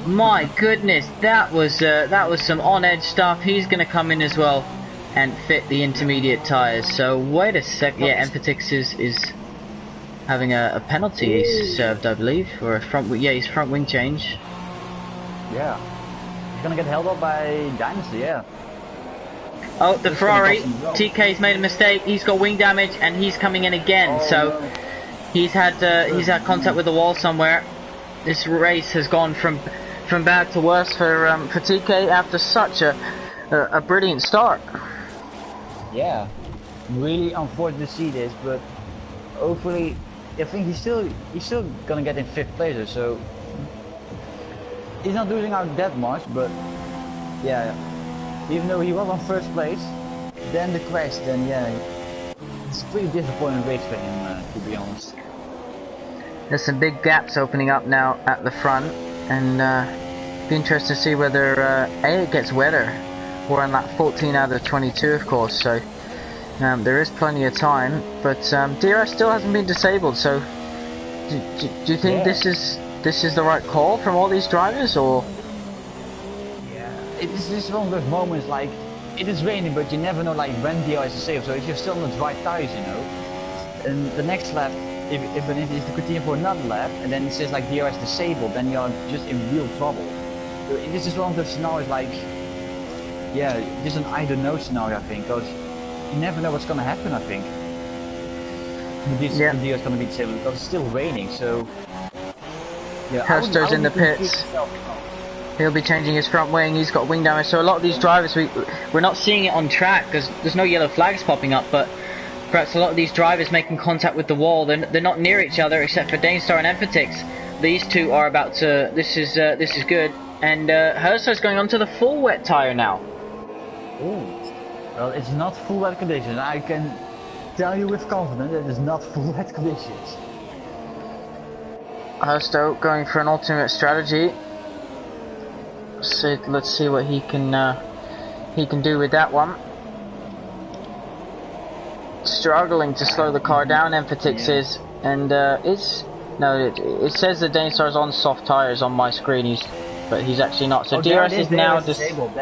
My goodness, that was some on-edge stuff. He's going to come in as well and fit the intermediate tyres. So wait a sec. Yeah, Emphatic is having a penalty served, I believe, or a front. Yeah, he's front wing change. Yeah. He's gonna get held up by Dynasty, yeah. Oh, the Ferrari. TK's made a mistake. He's got wing damage, and he's coming in again. So he's had contact with the wall somewhere. This race has gone from bad to worse for TK after such a brilliant start. Yeah, really unfortunate to see this, but hopefully, I think he's still gonna get in 5th place, so. He's not losing out that much, but yeah, even though he was on 1st place, then the crash, then yeah, it's a pretty disappointing race for him, to be honest. There's some big gaps opening up now at the front, and be interested to see whether it gets wetter. We're on that 14 out of 22, of course, so there is plenty of time, but DRS still hasn't been disabled, so do you think this is the right call from all these drivers, or? Yeah, it is just one of those moments, like, it is raining, but you never know, like, when DRS is safe, so if you're still on the dry tires, you know, and the next lap, if it is to continue for another lap, and then it says, like, DRS disabled, then you're just in real trouble. So it is just one of those scenarios, like, yeah, just an I don't know scenario, I think, because you never know what's gonna happen, I think. The DRS is gonna be disabled, because it's still raining, so. Yeah, Hersto's in the pits. He'll be changing his front wing. He's got wing damage. So a lot of these drivers, we're not seeing it on track because there's no yellow flags popping up. But perhaps a lot of these drivers making contact with the wall. They're not near each other except for Danestar and Emphatic. These two are about to. This is good. And Hersto's going on to the full wet tire now. Oh, well, it's not full wet conditions. I can tell you with confidence that it's not full wet conditions. Hersto going for an ultimate strategy. So let's see what he can do with that one. Struggling to slow the car down, Emphatic is, and it says the Danestar's on soft tires on my screen, but he's actually not. So DRS is now disabled.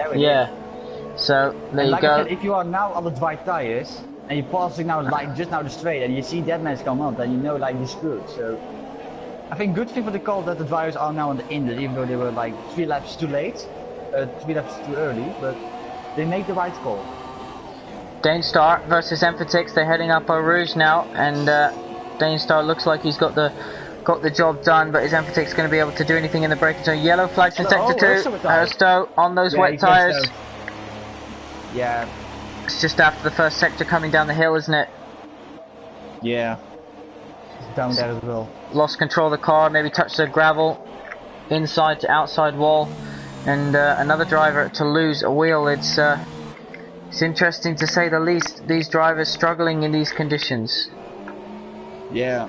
So there you go. I said, if you are now on the dry tires and you're passing now just now the straight and you see that man's come up, then you know like you're screwed. So. I think good thing for the call that the drivers are now on the inlet, even though they were like 3 laps too late, 3 laps too early, but they make the right call. Danestar versus Emphatic. They're heading up Eau Rouge now, and Danestar looks like he's got the job done, but is Emphatic's going to be able to do anything in the braking zone? Yellow flags in sector 2. Herstow on those wet tyres. Yeah. It's just after the first sector coming down the hill, isn't it? Yeah. Down there as well. Lost control of the car, maybe touched the gravel, inside to outside wall, and another driver to lose a wheel. It's interesting to say the least. These drivers struggling in these conditions. Yeah.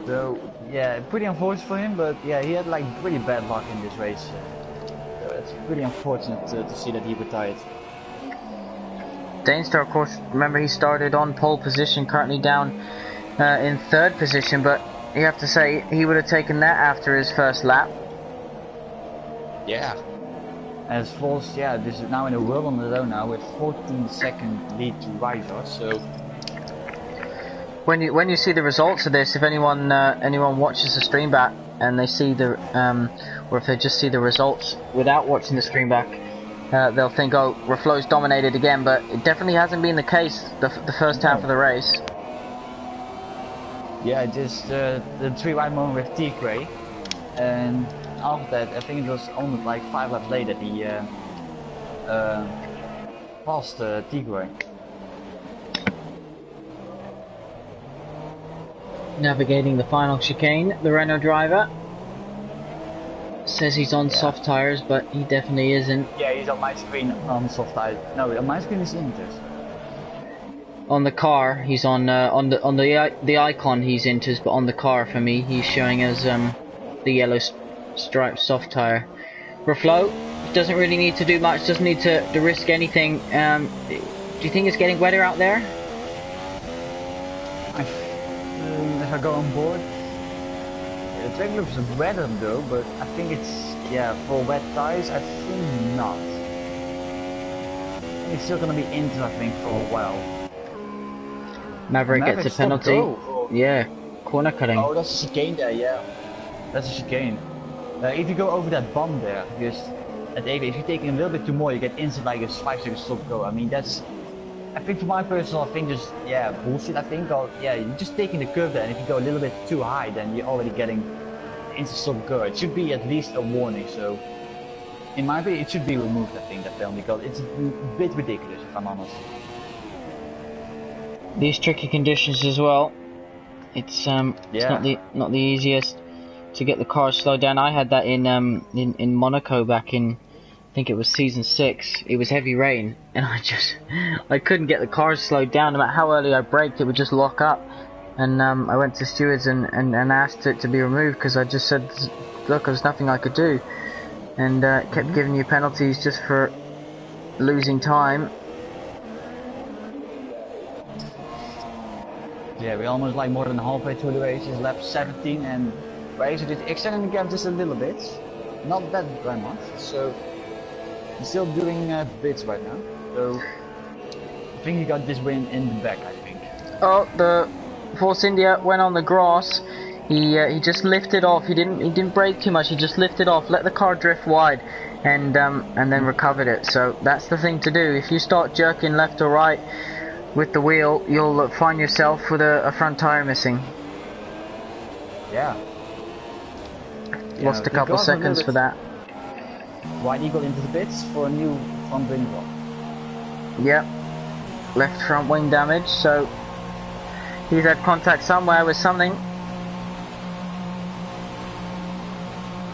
So yeah, pretty unfortunate for him, but yeah, he had like pretty bad luck in this race. So it's pretty unfortunate to see that he retired. Danestar, of course, remember he started on pole position, currently down in 3rd position, but you have to say he would have taken that after his first lap. Yeah. As Vos, yeah, this is now in the world on his own now with 14-second lead to Riser, so... When you see the results of this, if anyone watches the stream back and they see the or if they just see the results without watching the stream back, they'll think, oh, Reflow's dominated again, but it definitely hasn't been the case the first half of the race. Yeah, just the 3 wide moment with T-Gray, and after that, I think it was only like 5 laps later he passed T-Gray. Navigating the final chicane, the Renault driver says he's on soft tires, but he definitely isn't. Yeah, he's on my screen on soft tires. No, on my screen is Inters. On the car, he's on the icon he's Inters, but on the car for me, he's showing as the yellow striped soft tire. Reflow doesn't really need to do much, doesn't need to risk anything. Do you think it's getting wetter out there? If I go on board, the track looks wetter though, but I think it's, yeah, for wet tires, I think not. It's still gonna be into, I think, for a while. Maverick gets a penalty. Yeah, corner cutting. Oh, that's a chicane there, yeah. That's a chicane. If you go over that bump there, because at 80, if you're taking a little bit too more, you get instant like a 5-second stop go. I mean, that's, I think for my personal, I think just, yeah, bullshit, I think. Or, yeah, you're just taking the curve there, and if you go a little bit too high, then you're already getting instant stop go. It should be at least a warning, so in my opinion, it should be removed, I think, that penalty, because it's a bit ridiculous, if I'm honest. These tricky conditions as well. It's not the easiest to get the car slowed down. I had that in Monaco back in, I think it was season 6. It was heavy rain, and I couldn't get the car slowed down. No matter how early I braked, it would just lock up. And I went to stewards and asked it to be removed, because I just said, look, there's nothing I could do, and kept giving you penalties just for losing time. Yeah, we're almost like more than halfway through the race. It's lap 17, and Racer did extend the gap just a little bit, not that very much. So he's still doing bits right now. So I think he got this win in the back, I think. Oh, the Force India went on the grass. He just lifted off. He didn't brake too much. He just lifted off, let the car drift wide, and then recovered it. So that's the thing to do. If you start jerking left or right with the wheel, you'll find yourself with a front tire missing. Yeah. Lost a couple seconds for that. Wide eagle into the pits for a new front wing block. Yep. Left front wing damage, so he's had contact somewhere with something.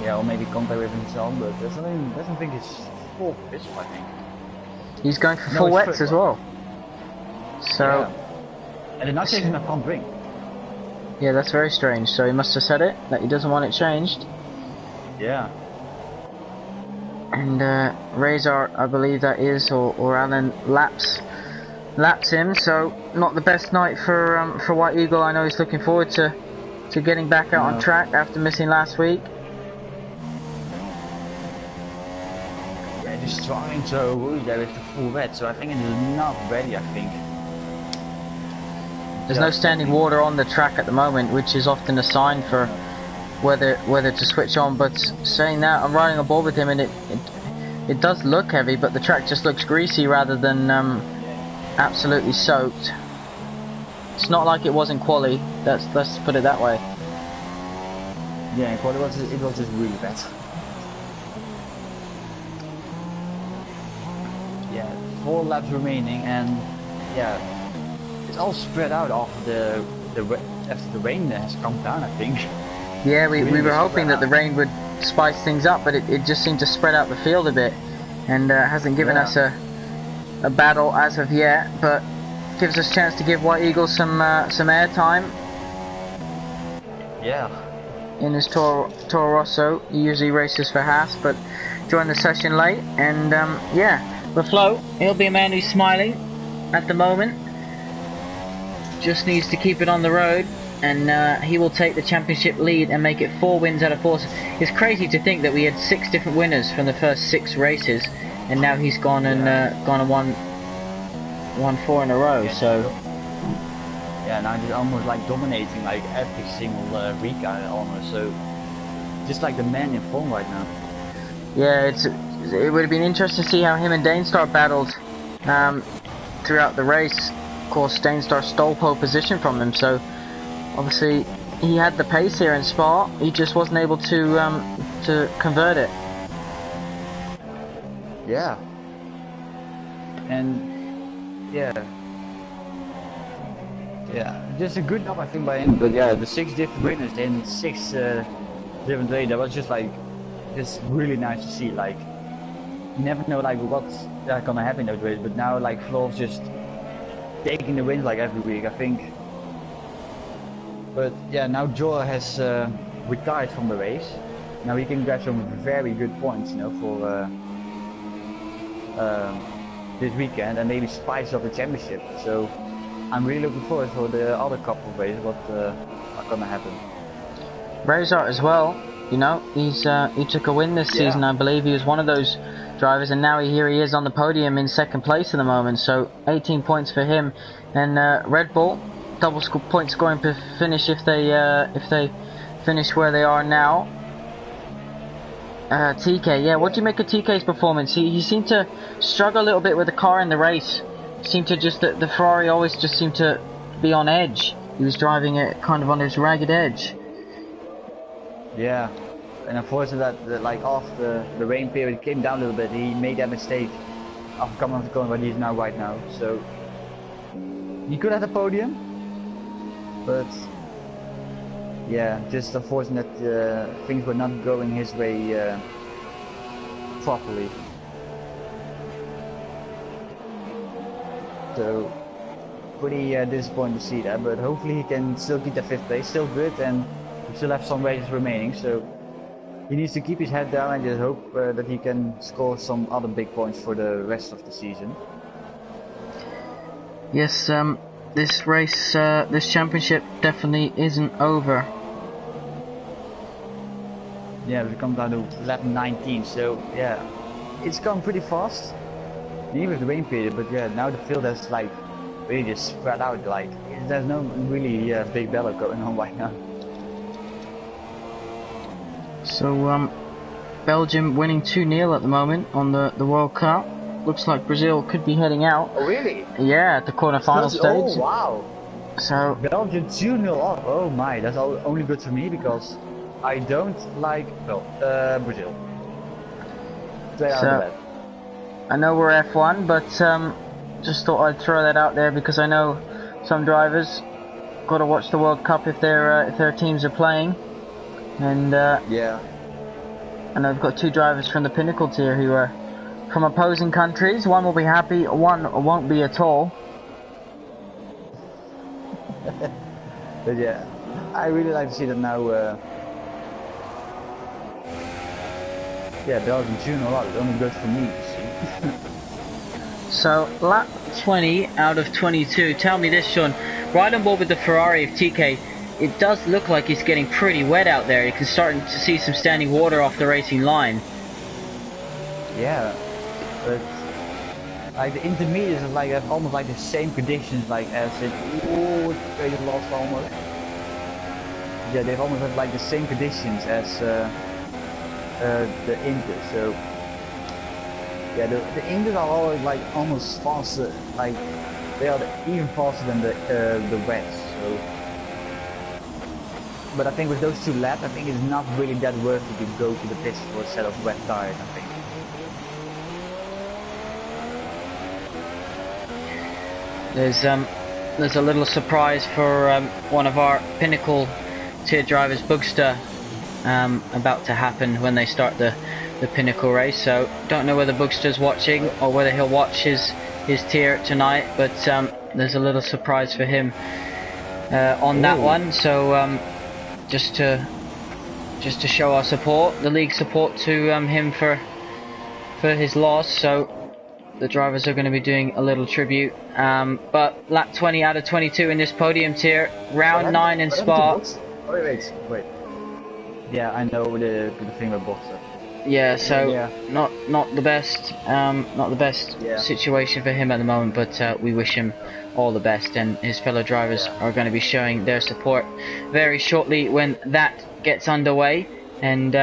Yeah, or maybe contact with himself, but doesn't think it's full pitch, I think. He's going for full wets as well. So, yeah. And they're not changing the front wing. Yeah, that's very strange. So he must have said it, that he doesn't want it changed. Yeah. And Razor, I believe that is, or Alan laps him. So not the best night for White Eagle. I know he's looking forward to getting back out on track after missing last week. Yeah, just trying to avoid there with the full wet. So I think it is not ready. I think. There's no standing water on the track at the moment, which is often a sign for whether to switch on. But saying that, I'm riding a ball with him, and it does look heavy, but the track just looks greasy rather than absolutely soaked. It's not like it was in quali. Let's put it that way. Yeah, in quali it was just really bad. Yeah, 4 laps remaining, and yeah, it's all spread out after the rain has come down, I think. Yeah, we Really were hoping that the out. rain would spice things up, but it just seemed to spread out the field a bit, and hasn't given us a battle as of yet, but gives us a chance to give White Eagle some air time. Yeah. In his Toro Rosso, he usually races for Haas, but joined the session late, and yeah, Laflo, he'll be a man who's smiling at the moment. Just needs to keep it on the road, and he will take the championship lead and make it 4 wins out of 4. It's crazy to think that we had 6 different winners from the first 6 races, and now he's gone and won 4 in a row. So yeah, now he's almost like dominating like every single weekend almost. So just like the man in form right now. Yeah, it would have been interesting to see how him and Danestar battled throughout the race. Of course, Danestar stole pole position from him, so obviously he had the pace here in Spa. He just wasn't able to convert it. Yeah. And yeah, just a good job I think by him. But yeah, the 6 different winners in 6 different ways. That was just like, just really nice to see. Like, you never know like what's gonna happen in those races. But now like Flo's just taking the wins like every week, I think. But yeah, now Joe has retired from the race. Now he can grab some very good points, you know, for this weekend and maybe spice up the championship. So I'm really looking forward for the other couple of races, what are gonna happen. Razor as well, you know, he took a win this season, I believe. He was one of those drivers, and now here he is on the podium in 2nd place at the moment. So 18 points for him, and Red Bull double point scoring finish if they finish where they are now. TK, yeah, what do you make of TK's performance? He seemed to struggle a little bit with the car in the race. Seemed to just the Ferrari always just seemed to be on edge. He was driving it kind of on his ragged edge. Yeah, and unfortunately that like after the rain period came down a little bit, he made that mistake after coming off the corner where he is now right now. So he could have the podium, but yeah, just unfortunate things were not going his way properly. So pretty disappointed to see that, but hopefully he can still keep that 5th place, still good, and we still have some races remaining. So he needs to keep his head down and just hope that he can score some other big points for the rest of the season. Yes, this race, this championship definitely isn't over. Yeah, we come down to lap 19, so yeah, it's gone pretty fast. Even with the rain period, but yeah, now the field has like really just spread out. Like there's no really big battle going on right now. So Belgium winning 2-0 at the moment on the World Cup. Looks like Brazil could be heading out. Oh really? Yeah, at the quarter-final stage. Oh wow! So Belgium 2-0 off. Oh my, that's only good for me because I don't like Brazil. Straight out of bed. I know we're F1, but just thought I'd throw that out there because I know some drivers got to watch the World Cup if their teams are playing, and yeah. And I've got 2 drivers from the Pinnacle tier who are from opposing countries. One will be happy, one won't be at all. But yeah, I really like to see that now. Yeah, Belgium 2-0 out. It's only good for me to see. So lap 20 out of 22. Tell me this, Sean. Right on board with the Ferrari of TK. It does look like it's getting pretty wet out there. You can start to see some standing water off the racing line. Yeah, but like the intermediates are like have almost like the same conditions like as it. Oh, it's lost almost. Yeah, they've almost have like the same conditions as the Inter. So Yeah, the English are always like almost faster, like they are even faster than the wets. So, but I think with those 2 laps, I think it's not really that worth it to go to the pits for a set of wet tires. I think. There's a little surprise for one of our pinnacle tier drivers, Bugster, about to happen when they start the pinnacle race. So don't know whether Bugster's watching or whether he'll watch his tier tonight, but there's a little surprise for him on that one. So just to show our support, the league support to him for his loss. So the drivers are going to be doing a little tribute. But lap 20 out of 22 in this podium tier, round 9 in Spa. Wait. Yeah, I know the thing with Boxer. Yeah, so not the best, situation for him at the moment, but we wish him all the best, and his fellow drivers are going to be showing their support very shortly when that gets underway. And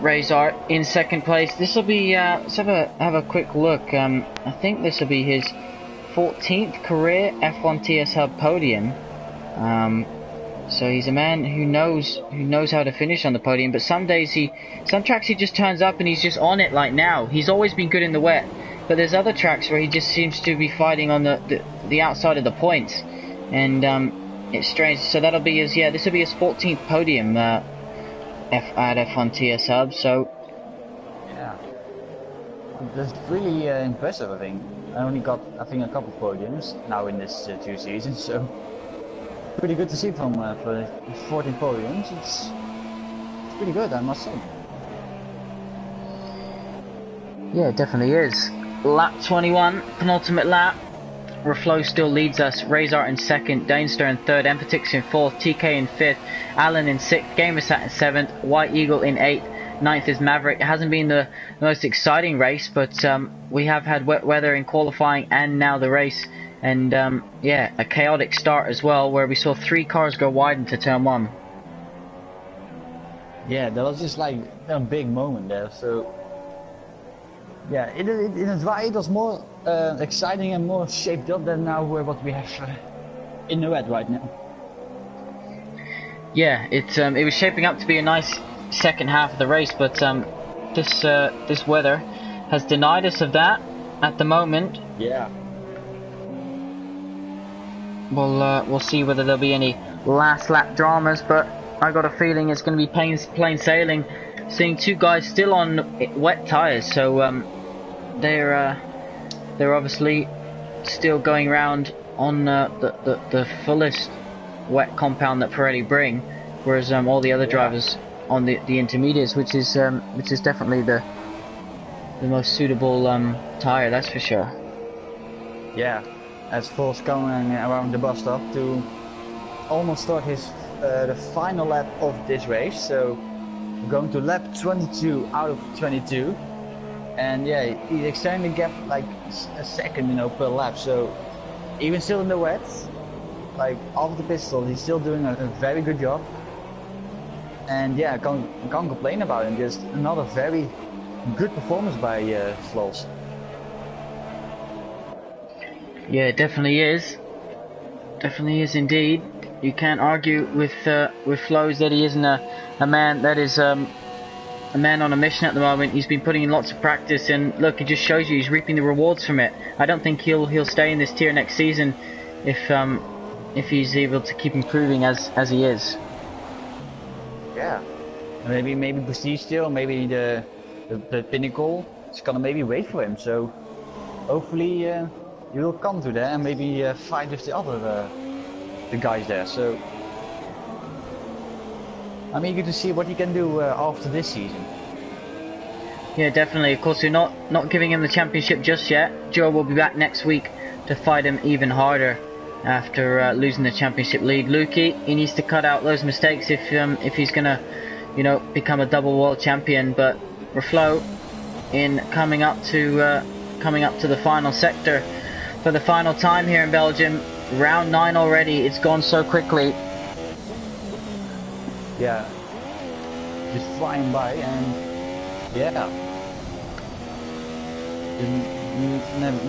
Razor in second place. This will be let's have a quick look. I think this will be his 14th career F1 TS Hub podium. So he's a man who knows how to finish on the podium. But some tracks he just turns up and he's just on it. Like now, he's always been good in the wet. But there's other tracks where he just seems to be fighting on the outside of the points, and it's strange. So that'll be his this will be his 14th podium at F1 TS Hub. So yeah, that's really impressive. I think I only got a couple podiums now in this 2 seasons. So pretty good to see from for 14 podiums. It's pretty good, I must say. Yeah, it definitely is. Lap 21, penultimate lap. Reflow still leads us. Razor in second, Dainster in third, Empatix in fourth, TK in fifth, Alan in sixth, Gamersat in seventh, White Eagle in eighth, ninth is Maverick. It hasn't been the most exciting race, but we have had wet weather in qualifying and now the race. And yeah, a chaotic start as well, where we saw 3 cars go wide into turn 1. Yeah, that was just like a big moment there. So yeah, in a dry it was more exciting and more shaped up than now what we have in the wet right now. Yeah, it was shaping up to be a nice second half of the race, but this weather has denied us of that at the moment. Yeah. We'll see whether there'll be any last lap dramas, but I got a feeling it's going to be plain sailing. Seeing 2 guys still on wet tires, so they're obviously still going around on the fullest wet compound that Pirelli bring, whereas all the other drivers on the intermediates, which is definitely the most suitable tire, that's for sure. Yeah. As Vos coming around the bus stop to almost start his the final lap of this race. So we're going to lap 22 out of 22, and yeah, he's extending the gap like a second, per lap. So even still in the wet, like off the pistol, he's still doing a very good job. And yeah, I can't complain about him. Just another very good performance by Vos. Yeah, it definitely is. Definitely is indeed. You can't argue with Flows that he isn't a man that is a man on a mission at the moment. He's been putting in lots of practice, and look, it just shows you he's reaping the rewards from it. I don't think he'll stay in this tier next season if he's able to keep improving as he is. Yeah, maybe Prestige still, maybe the Pinnacle is gonna maybe wait for him. So hopefully. You will come to that and maybe fight with the other the guys there. So I'm eager to see what he can do after this season. Yeah, definitely. Of course, we're not giving him the championship just yet. Joe will be back next week to fight him even harder after losing the championship lead. Lukey, he needs to cut out those mistakes if he's gonna, become a double world champion. But Reflow in coming up to the final sector. For the final time here in Belgium, round 9 already, it's gone so quickly. Yeah, just flying by, and yeah,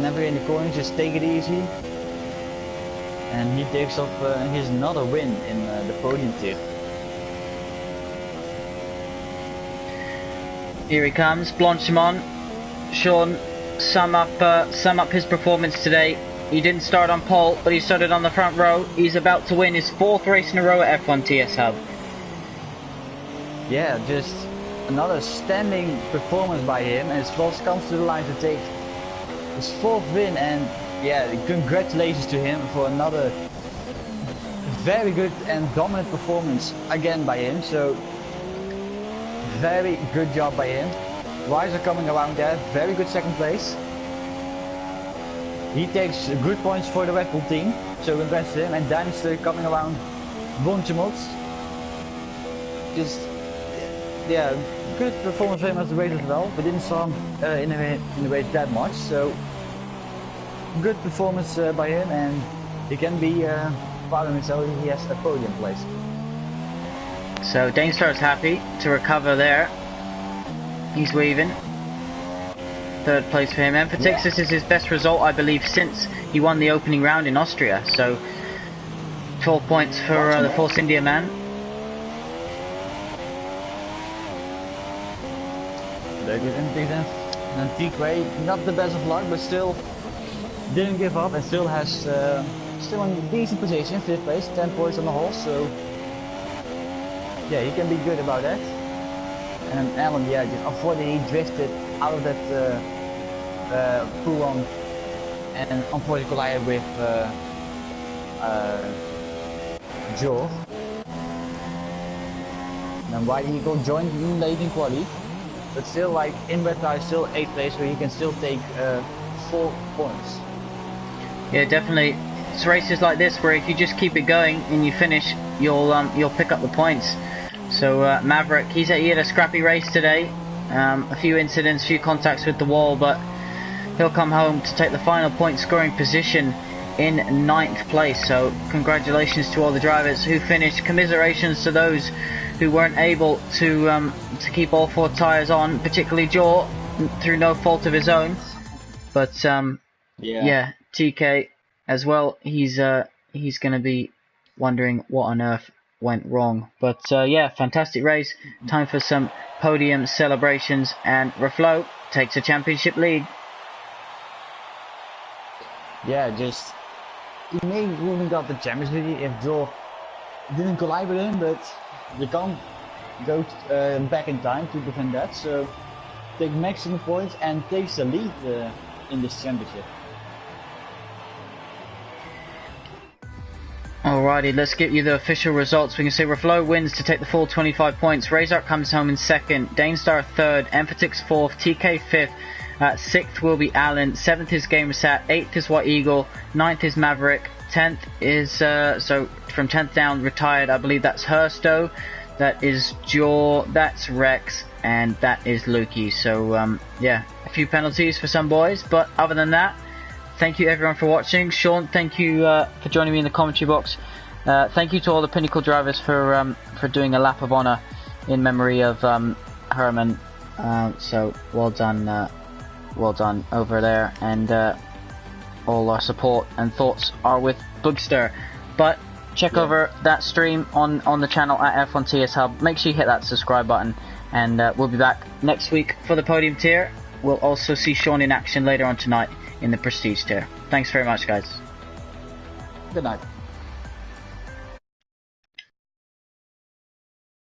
Never in the corner, just take it easy. And he takes off, here's another win in the podium tier. Here he comes, Blanchimont. Sean, sum up his performance today. He didn't start on pole, but he started on the front row. He's about to win his 4th race in a row at F1 TS Hub. Yeah, just another standing performance by him, and Sloss comes to the line to take his 4th win, and yeah, congratulations to him for another very good and dominant performance again by him. So very good job by him. Weiser coming around there, very good 2nd place. He takes good points for the Red Bull team, so congrats to him. And Danister coming around, Bonchemot. Just yeah, good performance for him as the race as well. We didn't saw him in the race that much, so good performance by him, and he can be proud of himself. He has a podium place. So Dainstar is happy to recover there. He's weaving. 3rd place for him. And for Tix, this is his best result, I believe, since he won the opening round in Austria. So 12 points for the Force India man. Very good indeed. And TK, not the best of luck, but still didn't give up and still has still in a decent position, 5th place, 10 points on the whole. So yeah, he can be good about that. And Alan, yeah, just unfortunately he drifted out of that pull-on and unfortunately collided with Joe. And White Eagle joined late in quali, but still, like in red tire, still 8th place, so he can still take 4 points. Yeah, definitely. It's races like this where if you just keep it going and you finish, you'll pick up the points. So Maverick, he had a scrappy race today. A few incidents, few contacts with the wall, but he'll come home to take the final point scoring position in 9th place. So congratulations to all the drivers who finished. Commiserations to those who weren't able to keep all 4 tyres on, particularly Joe, through no fault of his own. But yeah, TK as well. He's going to be wondering what on earth went wrong. But yeah, fantastic race. Time for some podium celebrations, and Reflo takes a championship lead. Yeah, just he may even got the championship lead if Joe didn't collide with him, but you can't go back in time to prevent that. So take maximum points and takes the lead in this championship. Alrighty, let's get you the official results. We can say Reflo wins to take the full 25 points. Razor comes home in 2nd, Dainstar 3rd, Emphatix 4th, TK 5th, 6th will be Alan, 7th is Gamersat, 8th is White Eagle, 9th is Maverick, 10th is, so from 10th down, retired, I believe that's Hersto, that is Jaw, that's Rex, and that is Lukey. So yeah, a few penalties for some boys, but other than that, thank you everyone for watching. Sean, thank you for joining me in the commentary box. Thank you to all the Pinnacle drivers for doing a lap of honour in memory of Herman. So well done over there, and all our support and thoughts are with Boogster. But check over that stream on the channel at F1 TS Hub. Make sure you hit that subscribe button, and we'll be back next week for the podium tier. We'll also see Sean in action later on tonight in the prestige tier. Thanks very much, guys. Good night.